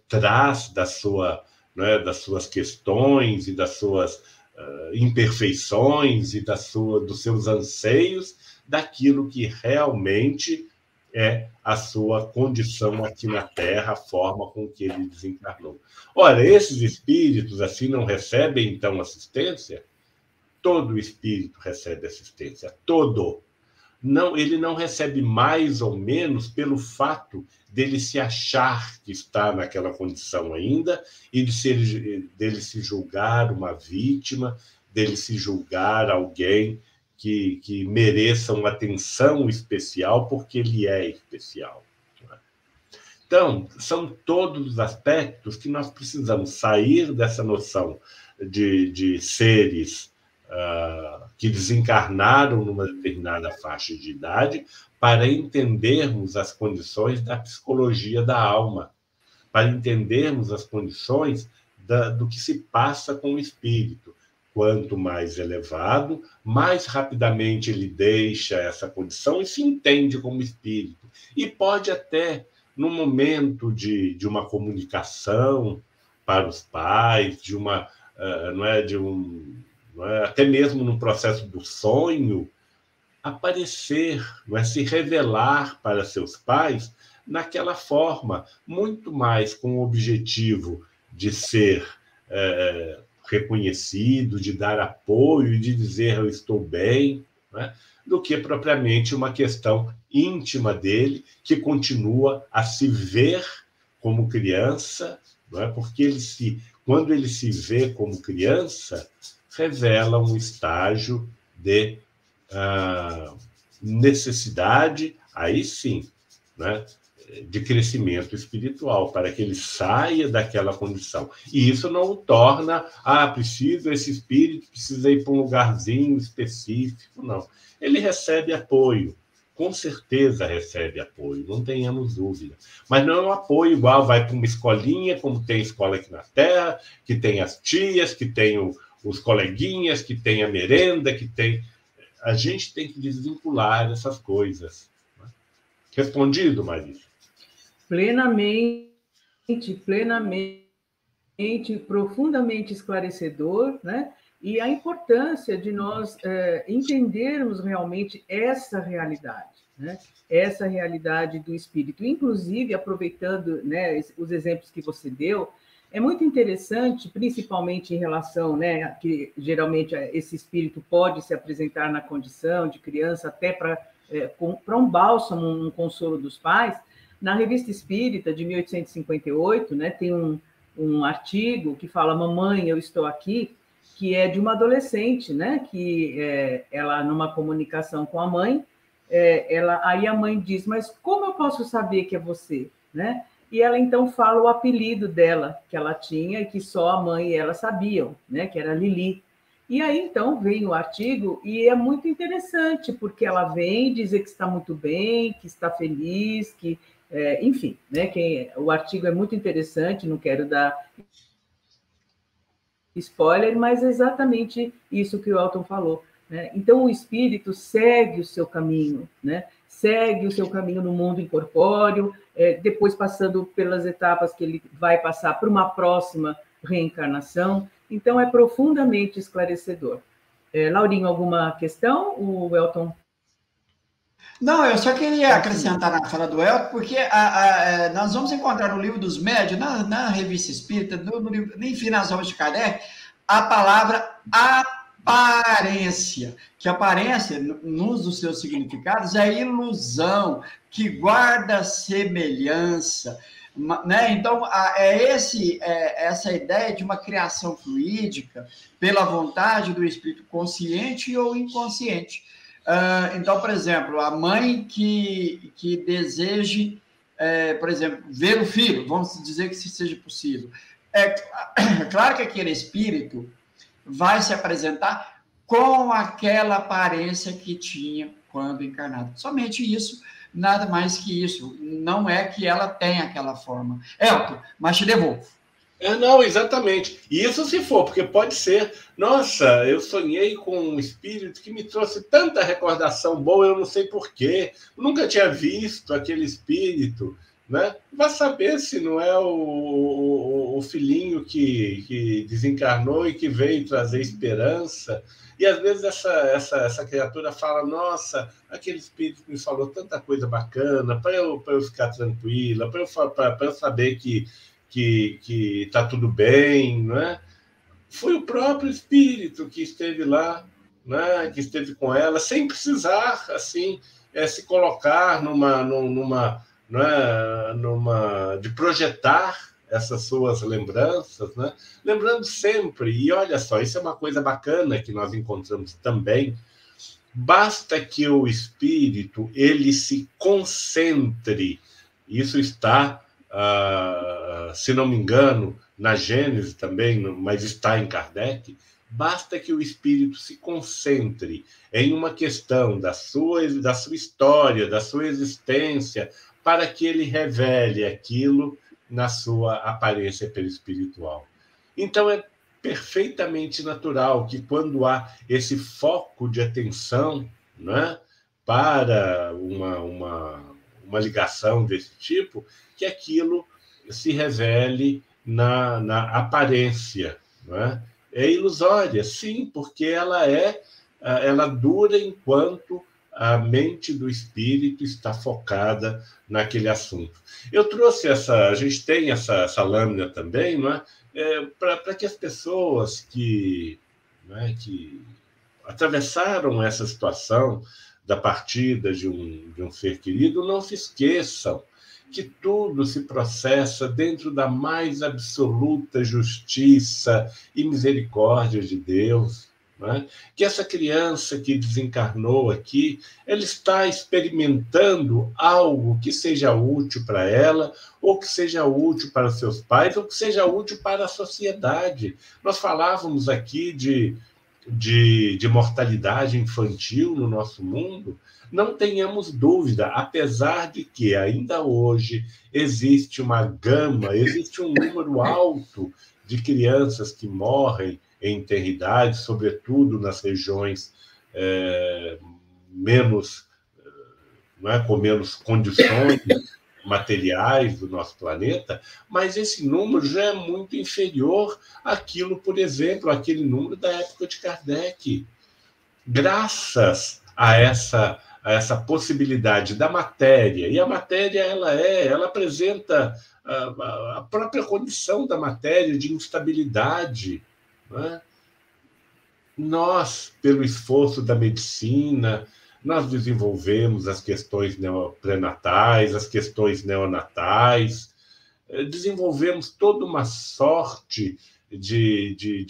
traz da sua, né, das suas questões e das suas imperfeições e dos seus anseios, daquilo que realmente é a sua condição aqui na Terra, a forma com que ele desencarnou. Ora, esses espíritos assim não recebem, então, assistência? Todo espírito recebe assistência, todo. Não, ele não recebe mais ou menos pelo fato dele se achar que está naquela condição ainda e dele se julgar uma vítima, dele se julgar alguém que mereça uma atenção especial porque ele é especial. Então, são todos os aspectos que nós precisamos sair dessa noção de seres que desencarnaram numa determinada faixa de idade para entendermos as condições da psicologia da alma, para entendermos as condições do que se passa com o espírito. Quanto mais elevado, mais rapidamente ele deixa essa condição e se entende como espírito. E pode até, no momento de uma comunicação para os pais, até mesmo no processo do sonho, aparecer, se revelar para seus pais naquela forma, muito mais com o objetivo de ser reconhecido, de dar apoio, de dizer eu estou bem, do que propriamente uma questão íntima dele, que continua a se ver como criança, porque quando ele se vê como criança, revela um estágio de necessidade, aí sim, de crescimento espiritual, para que ele saia daquela condição. E isso não o torna, esse espírito precisa ir para um lugarzinho específico, não. Ele recebe apoio, com certeza recebe apoio, não tenhamos dúvida. Mas não é um apoio igual, vai para uma escolinha, como tem escola aqui na Terra, que tem as tias, que tem os coleguinhas, que tem a merenda, que tem... A gente tem que desvincular essas coisas. Respondido, Marisa? Plenamente, profundamente esclarecedor, né? E a importância de nós entendermos realmente essa realidade, né? Essa realidade do espírito. Inclusive, aproveitando, né, os exemplos que você deu, é muito interessante, principalmente em relação, né, que geralmente esse espírito pode se apresentar na condição de criança até para um bálsamo, um consolo dos pais. Na Revista Espírita, de 1858, né, tem um artigo que fala Mamãe, eu estou aqui, que é de uma adolescente, né, que ela, numa comunicação com a mãe, aí a mãe diz, mas como eu posso saber que é você? Né? E ela, então, fala o apelido dela, que ela tinha e que só a mãe e ela sabiam, né, que era Lili. E aí, então, vem o artigo e é muito interessante, porque ela vem dizer que está muito bem, que está feliz, que... enfim, né, o artigo é muito interessante, não quero dar spoiler, mas é exatamente isso que o Elton falou. Né? Então, o espírito segue o seu caminho, né? Segue o seu caminho no mundo incorpóreo, depois passando pelas etapas que ele vai passar para uma próxima reencarnação. Então, é profundamente esclarecedor. Laurinho, alguma questão? O Elton... Não, eu só queria acrescentar na fala do Elton, porque nós vamos encontrar no Livro dos Médiuns, na Revista Espírita, enfim, nas obras de Kardec, a palavra aparência, que aparência, num dos seus significados, é ilusão, que guarda semelhança. né? Então, essa ideia de uma criação fluídica pela vontade do espírito consciente ou inconsciente. Então, por exemplo, a mãe que deseje, por exemplo, ver o filho, vamos dizer que isso seja possível. É claro que aquele espírito vai se apresentar com aquela aparência que tinha quando encarnado. Somente isso, nada mais que isso. Não é que ela tenha aquela forma. Elton, mas te devolvo. Não, exatamente. E isso se for, porque pode ser, nossa, eu sonhei com um espírito que me trouxe tanta recordação boa, eu não sei porquê, nunca tinha visto aquele espírito, né? Vai saber se não é o filhinho que desencarnou e que veio trazer esperança. E às vezes essa criatura fala, nossa, aquele espírito me falou tanta coisa bacana, para eu ficar tranquila, para eu saber que está tudo bem, né? Foi o próprio espírito que esteve lá, né? Que esteve com ela, sem precisar assim se colocar de projetar essas suas lembranças, né? Lembrando sempre, e olha só, isso é uma coisa bacana que nós encontramos também, basta que o espírito ele se concentre, isso está se não me engano, na Gênese também, mas está em Kardec, basta que o espírito se concentre em uma questão da sua história, da sua existência, para que ele revele aquilo na sua aparência perispiritual. Então, é perfeitamente natural que, quando há esse foco de atenção, né, para uma ligação desse tipo, que aquilo se revele na aparência. Né? É ilusória, sim, porque ela dura enquanto a mente do espírito está focada naquele assunto. Eu trouxe a gente tem essa lâmina também, não é? Para que as pessoas que atravessaram essa situação da partida de um ser querido não se esqueçam que tudo se processa dentro da mais absoluta justiça e misericórdia de Deus. Né? Que essa criança que desencarnou aqui, ela está experimentando algo que seja útil para ela, ou que seja útil para seus pais, ou que seja útil para a sociedade. Nós falávamos aqui de mortalidade infantil no nosso mundo. Não tenhamos dúvida, apesar de que ainda hoje existe existe um número alto de crianças que morrem em enfermidade, sobretudo nas regiões com menos condições materiais do nosso planeta, mas esse número já é muito inferior àquilo, por exemplo, àquele número da época de Kardec. Graças a essa possibilidade da matéria, e a matéria ela apresenta a própria condição da matéria de instabilidade. Né? Nós, pelo esforço da medicina, nós desenvolvemos as questões pré-natais, as questões neonatais, desenvolvemos toda uma sorte de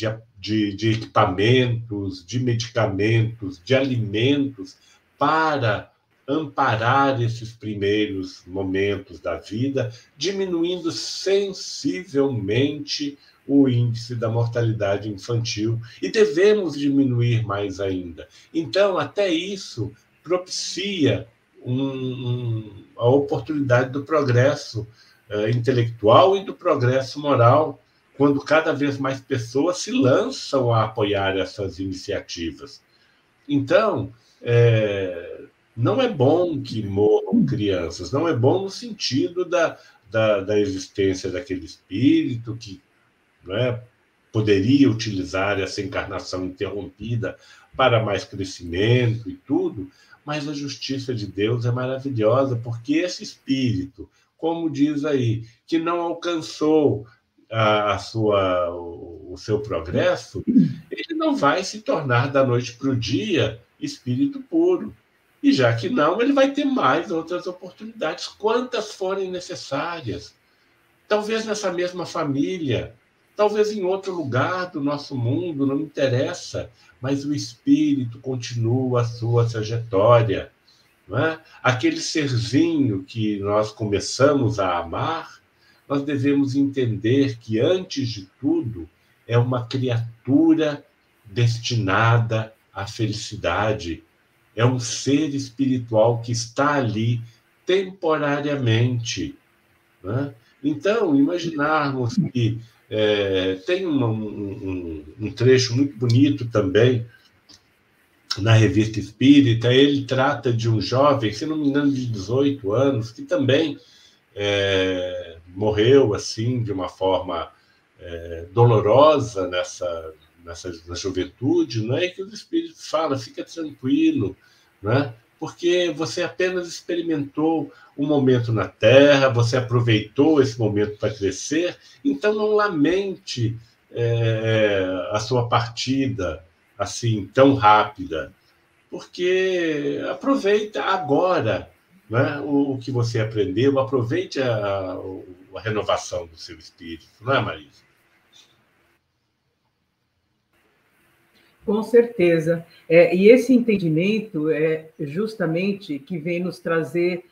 equipamentos, de medicamentos, de alimentos para amparar esses primeiros momentos da vida, diminuindo sensivelmente o índice da mortalidade infantil, e devemos diminuir mais ainda. Então, até isso propicia a oportunidade do progresso intelectual e do progresso moral, quando cada vez mais pessoas se lançam a apoiar essas iniciativas. Então, não é bom que morram crianças, não é bom no sentido da existência daquele espírito que poderia utilizar essa encarnação interrompida para mais crescimento e tudo, mas a justiça de Deus é maravilhosa, porque esse espírito, como diz aí, que não alcançou o seu progresso, ele não vai se tornar da noite para o dia espírito puro. E já que não, ele vai ter mais outras oportunidades, quantas forem necessárias. talvez nessa mesma família, talvez em outro lugar do nosso mundo, não interessa, mas o espírito continua a sua trajetória. Não é? Aquele serzinho que nós começamos a amar, nós devemos entender que, antes de tudo, é uma criatura destinada à felicidade. É um ser espiritual que está ali temporariamente. Né? Então, imaginarmos que tem um trecho muito bonito também na Revista Espírita. Ele trata de um jovem, se não me engano, de 18 anos, que também morreu assim de uma forma dolorosa na juventude, né? E que os espíritos falam: fica tranquilo, né? Porque você apenas experimentou um momento na Terra, você aproveitou esse momento para crescer, então não lamente a sua partida assim tão rápida, porque aproveita agora, né, o que você aprendeu, aproveite a renovação do seu espírito, não é, Marisa? Com certeza. E esse entendimento é justamente que vem nos trazer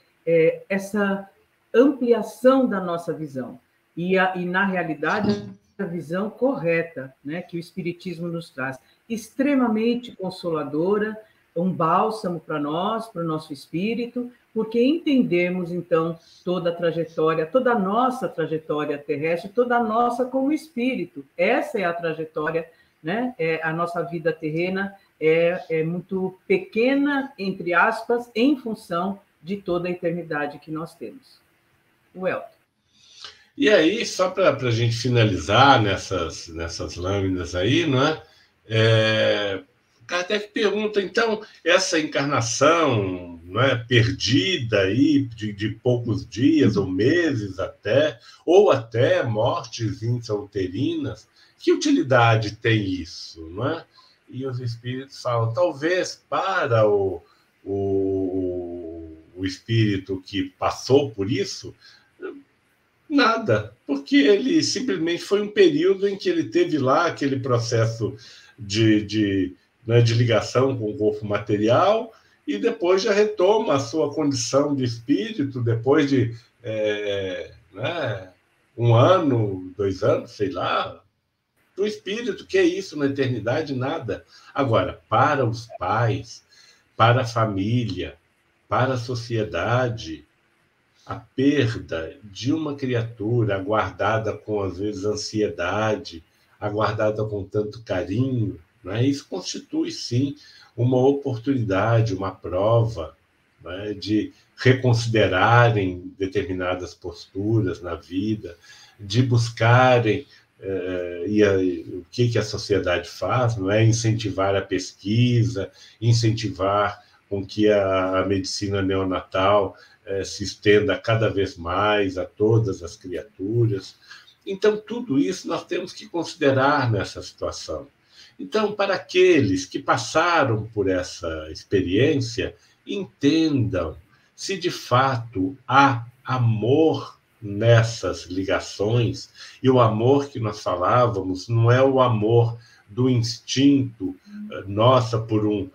essa ampliação da nossa visão. E na realidade, a visão correta, né, que o Espiritismo nos traz. Extremamente consoladora, um bálsamo para nós, para o nosso espírito, porque entendemos, então, toda a trajetória, toda a nossa trajetória terrestre, toda a nossa como espírito. Essa é a trajetória, né? A nossa vida terrena é muito pequena, entre aspas, em função de toda a eternidade que nós temos. O Elton. E aí, só para a gente finalizar nessas lâminas aí, não é? Kardec pergunta, então, essa encarnação, não é, perdida aí de poucos dias ou meses até, ou até mortes intrauterinas, que utilidade tem isso, não é? E os espíritos falam: talvez para o espírito que passou por isso, nada, porque ele simplesmente foi um período em que ele teve lá aquele processo de ligação com o corpo material, e depois já retoma a sua condição de espírito, depois de 1 ano, 2 anos, sei lá. Do espírito, que é isso na eternidade? Nada. Agora, para os pais, para a família, para a sociedade, a perda de uma criatura aguardada com, às vezes, ansiedade, aguardada com tanto carinho, né? Isso constitui, sim, uma oportunidade, uma prova, né, de reconsiderarem determinadas posturas na vida, de buscarem o que a sociedade faz, não é? Incentivar a pesquisa, incentivar com que a medicina neonatal se estenda cada vez mais a todas as criaturas. Então, tudo isso nós temos que considerar nessa situação. Então, para aqueles que passaram por essa experiência, entendam se de fato há amor nessas ligações, e o amor que nós falávamos não é o amor do instinto, nossa, por um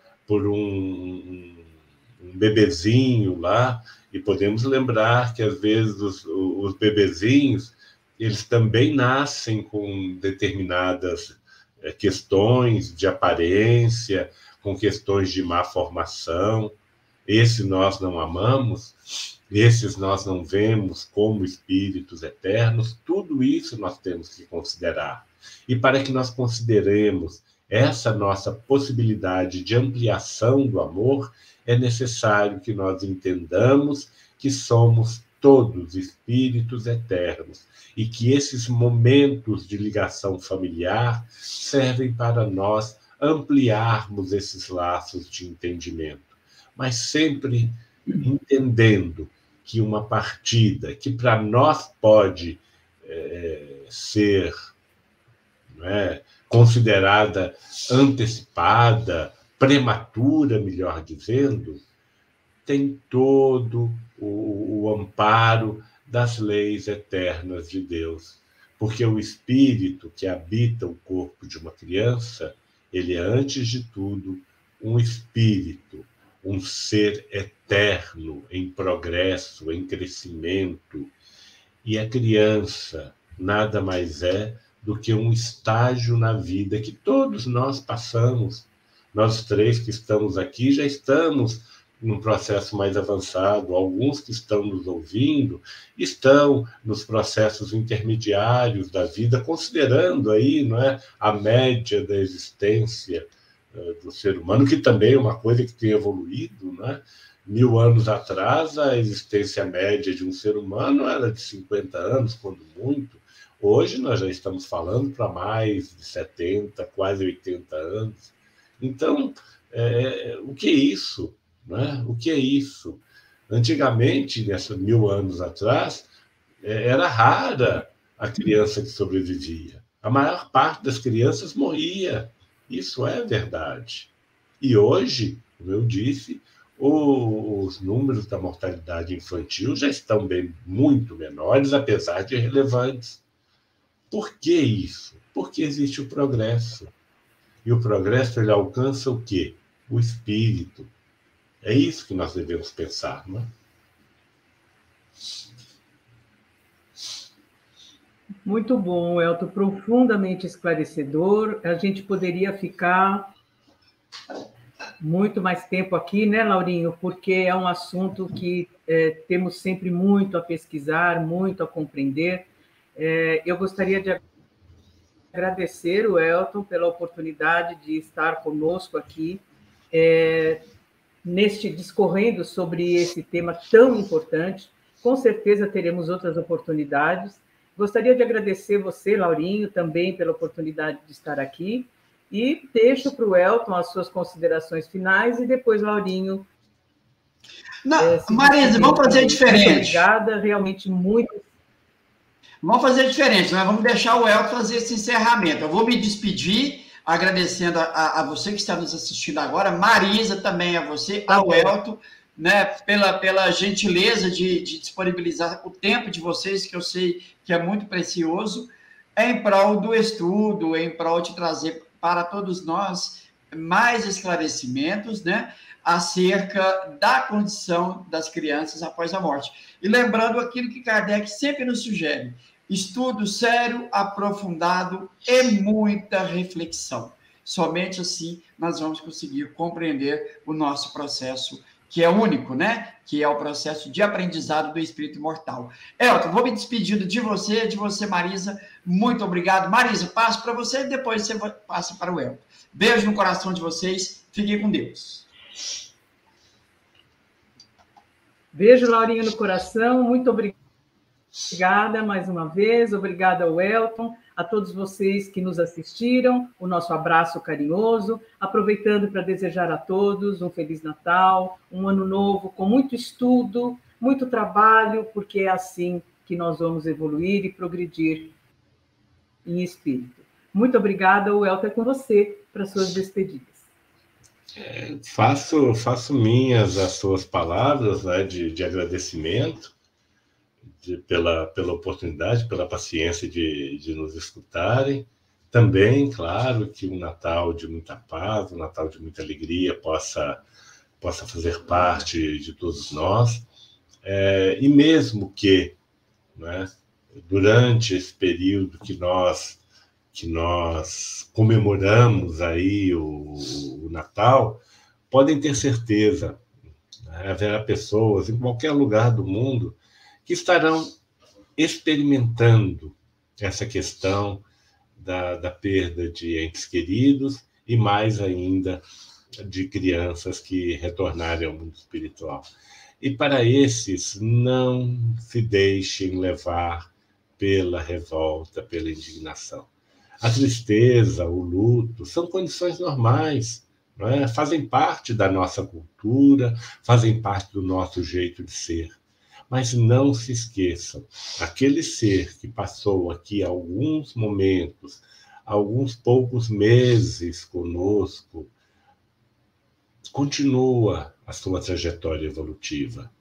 bebezinho lá. E podemos lembrar que, às vezes, os bebezinhos, eles também nascem com determinadas questões de aparência, com questões de má formação. Esse nós não amamos, esses nós não vemos como espíritos eternos. Tudo isso nós temos que considerar. E para que nós consideremos essa nossa possibilidade de ampliação do amor, é necessário que nós entendamos que somos todos espíritos eternos e que esses momentos de ligação familiar servem para nós ampliarmos esses laços de entendimento, mas sempre entendendo que uma partida que para nós pode ser considerada antecipada, prematura, melhor dizendo, tem todo o amparo das leis eternas de Deus. Porque o espírito que habita o corpo de uma criança, ele é, antes de tudo, um espírito, um ser eterno, em progresso, em crescimento. E a criança nada mais é do que um estágio na vida que todos nós passamos. Nós três que estamos aqui já estamos num processo mais avançado. Alguns que estão nos ouvindo estão nos processos intermediários da vida, considerando aí, não é, a média da existência do ser humano, que também é uma coisa que tem evoluído, não é? 1000 anos atrás, a existência média de um ser humano era de 50 anos, quando muito. Hoje nós já estamos falando para mais de 70, quase 80 anos. Então, o que é isso? Né? O que é isso? Antigamente, nesses 1000 anos atrás, era rara a criança que sobrevivia. A maior parte das crianças morria. Isso é verdade. E hoje, como eu disse, os números da mortalidade infantil já estão muito menores, apesar de relevantes. Por que isso? Porque existe o progresso. E o progresso, ele alcança o quê? O espírito. É isso que nós devemos pensar, não é? Muito bom, Elton, profundamente esclarecedor. A gente poderia ficar muito mais tempo aqui, né, Laurinho? Porque é um assunto que temos sempre muito a pesquisar, muito a compreender. Eu gostaria de agradecer o Elton pela oportunidade de estar conosco aqui, discorrendo sobre esse tema tão importante. Com certeza teremos outras oportunidades. Gostaria de agradecer você, Laurinho, também pela oportunidade de estar aqui, e deixo para o Elton as suas considerações finais, e depois, Laurinho... Marisa, vamos fazer diferente. Muito obrigada, realmente muito... Vamos fazer diferente, nós vamos deixar o Elton fazer esse encerramento. Eu vou me despedir, agradecendo a você que está nos assistindo agora, Marisa também a você, ao Elton, né, pela gentileza de disponibilizar o tempo de vocês, que eu sei que é muito precioso, em prol do estudo, em prol de trazer para todos nós mais esclarecimentos, né, acerca da condição das crianças após a morte. E lembrando aquilo que Kardec sempre nos sugere: estudo sério, aprofundado e muita reflexão. Somente assim nós vamos conseguir compreender o nosso processo, que é único, né? Que é o processo de aprendizado do espírito imortal. Elton, vou me despedindo de você, Marisa. Muito obrigado. Marisa, passo para você e depois você passa para o Elton. Beijo no coração de vocês. Fiquem com Deus. Beijo, Laurinha, no coração. Muito obrigada mais uma vez. Obrigada ao Elton, a todos vocês que nos assistiram. O nosso abraço carinhoso. Aproveitando para desejar a todos um Feliz Natal, um Ano Novo com muito estudo, muito trabalho, porque é assim que nós vamos evoluir e progredir em espírito. Muito obrigada. O Elton é com você para suas despedidas. Faço minhas as suas palavras, né, de agradecimento pela oportunidade, pela paciência de nos escutarem. Também, claro, que um Natal de muita paz, um Natal de muita alegria possa fazer parte de todos nós. E mesmo que, né, durante esse período que nós comemoramos aí o Natal, podem ter certeza, né, haverá pessoas em qualquer lugar do mundo que estarão experimentando essa questão da perda de entes queridos e mais ainda de crianças que retornarem ao mundo espiritual. E para esses, não se deixem levar pela revolta, pela indignação. A tristeza, o luto, são condições normais, não é? Fazem parte da nossa cultura, fazem parte do nosso jeito de ser. Mas não se esqueçam, aquele ser que passou aqui alguns momentos, alguns poucos meses conosco, continua a sua trajetória evolutiva.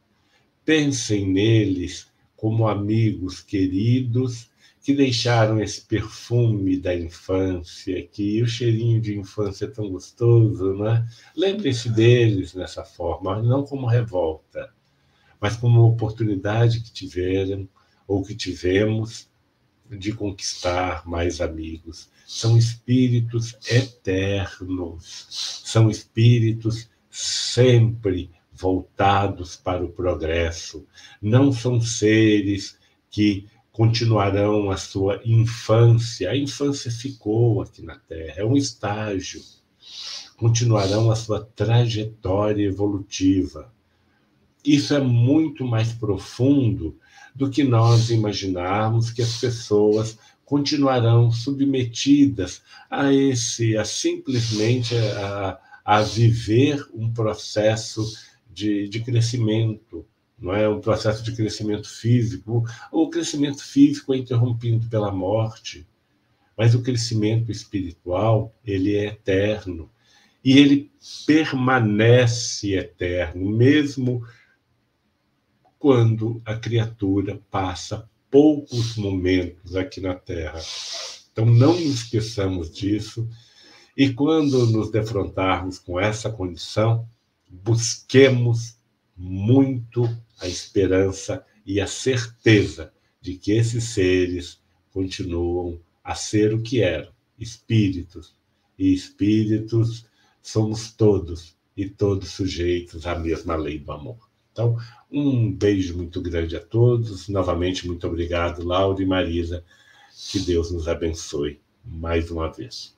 Pensem neles como amigos queridos que deixaram esse perfume da infância, que o cheirinho de infância é tão gostoso, né? Lembrem-se deles nessa forma, não como revolta, mas como uma oportunidade que tiveram ou que tivemos de conquistar mais amigos. São espíritos eternos, são espíritos sempre voltados para o progresso. Não são seres que continuarão a sua infância. A infância ficou aqui na Terra, é um estágio. Continuarão a sua trajetória evolutiva. Isso é muito mais profundo do que nós imaginarmos que as pessoas continuarão submetidas a simplesmente a viver um processo de crescimento, não é? Um processo de crescimento físico. O crescimento físico é interrompido pela morte, mas o crescimento espiritual, ele é eterno, e ele permanece eterno, mesmo quando a criatura passa poucos momentos aqui na Terra. Então, não nos esqueçamos disso, e quando nos defrontarmos com essa condição, busquemos muito a esperança e a certeza de que esses seres continuam a ser o que eram, espíritos, e espíritos somos todos, e todos sujeitos à mesma lei do amor. Então, um beijo muito grande a todos. Novamente, muito obrigado, Laura e Marisa. Que Deus nos abençoe mais uma vez.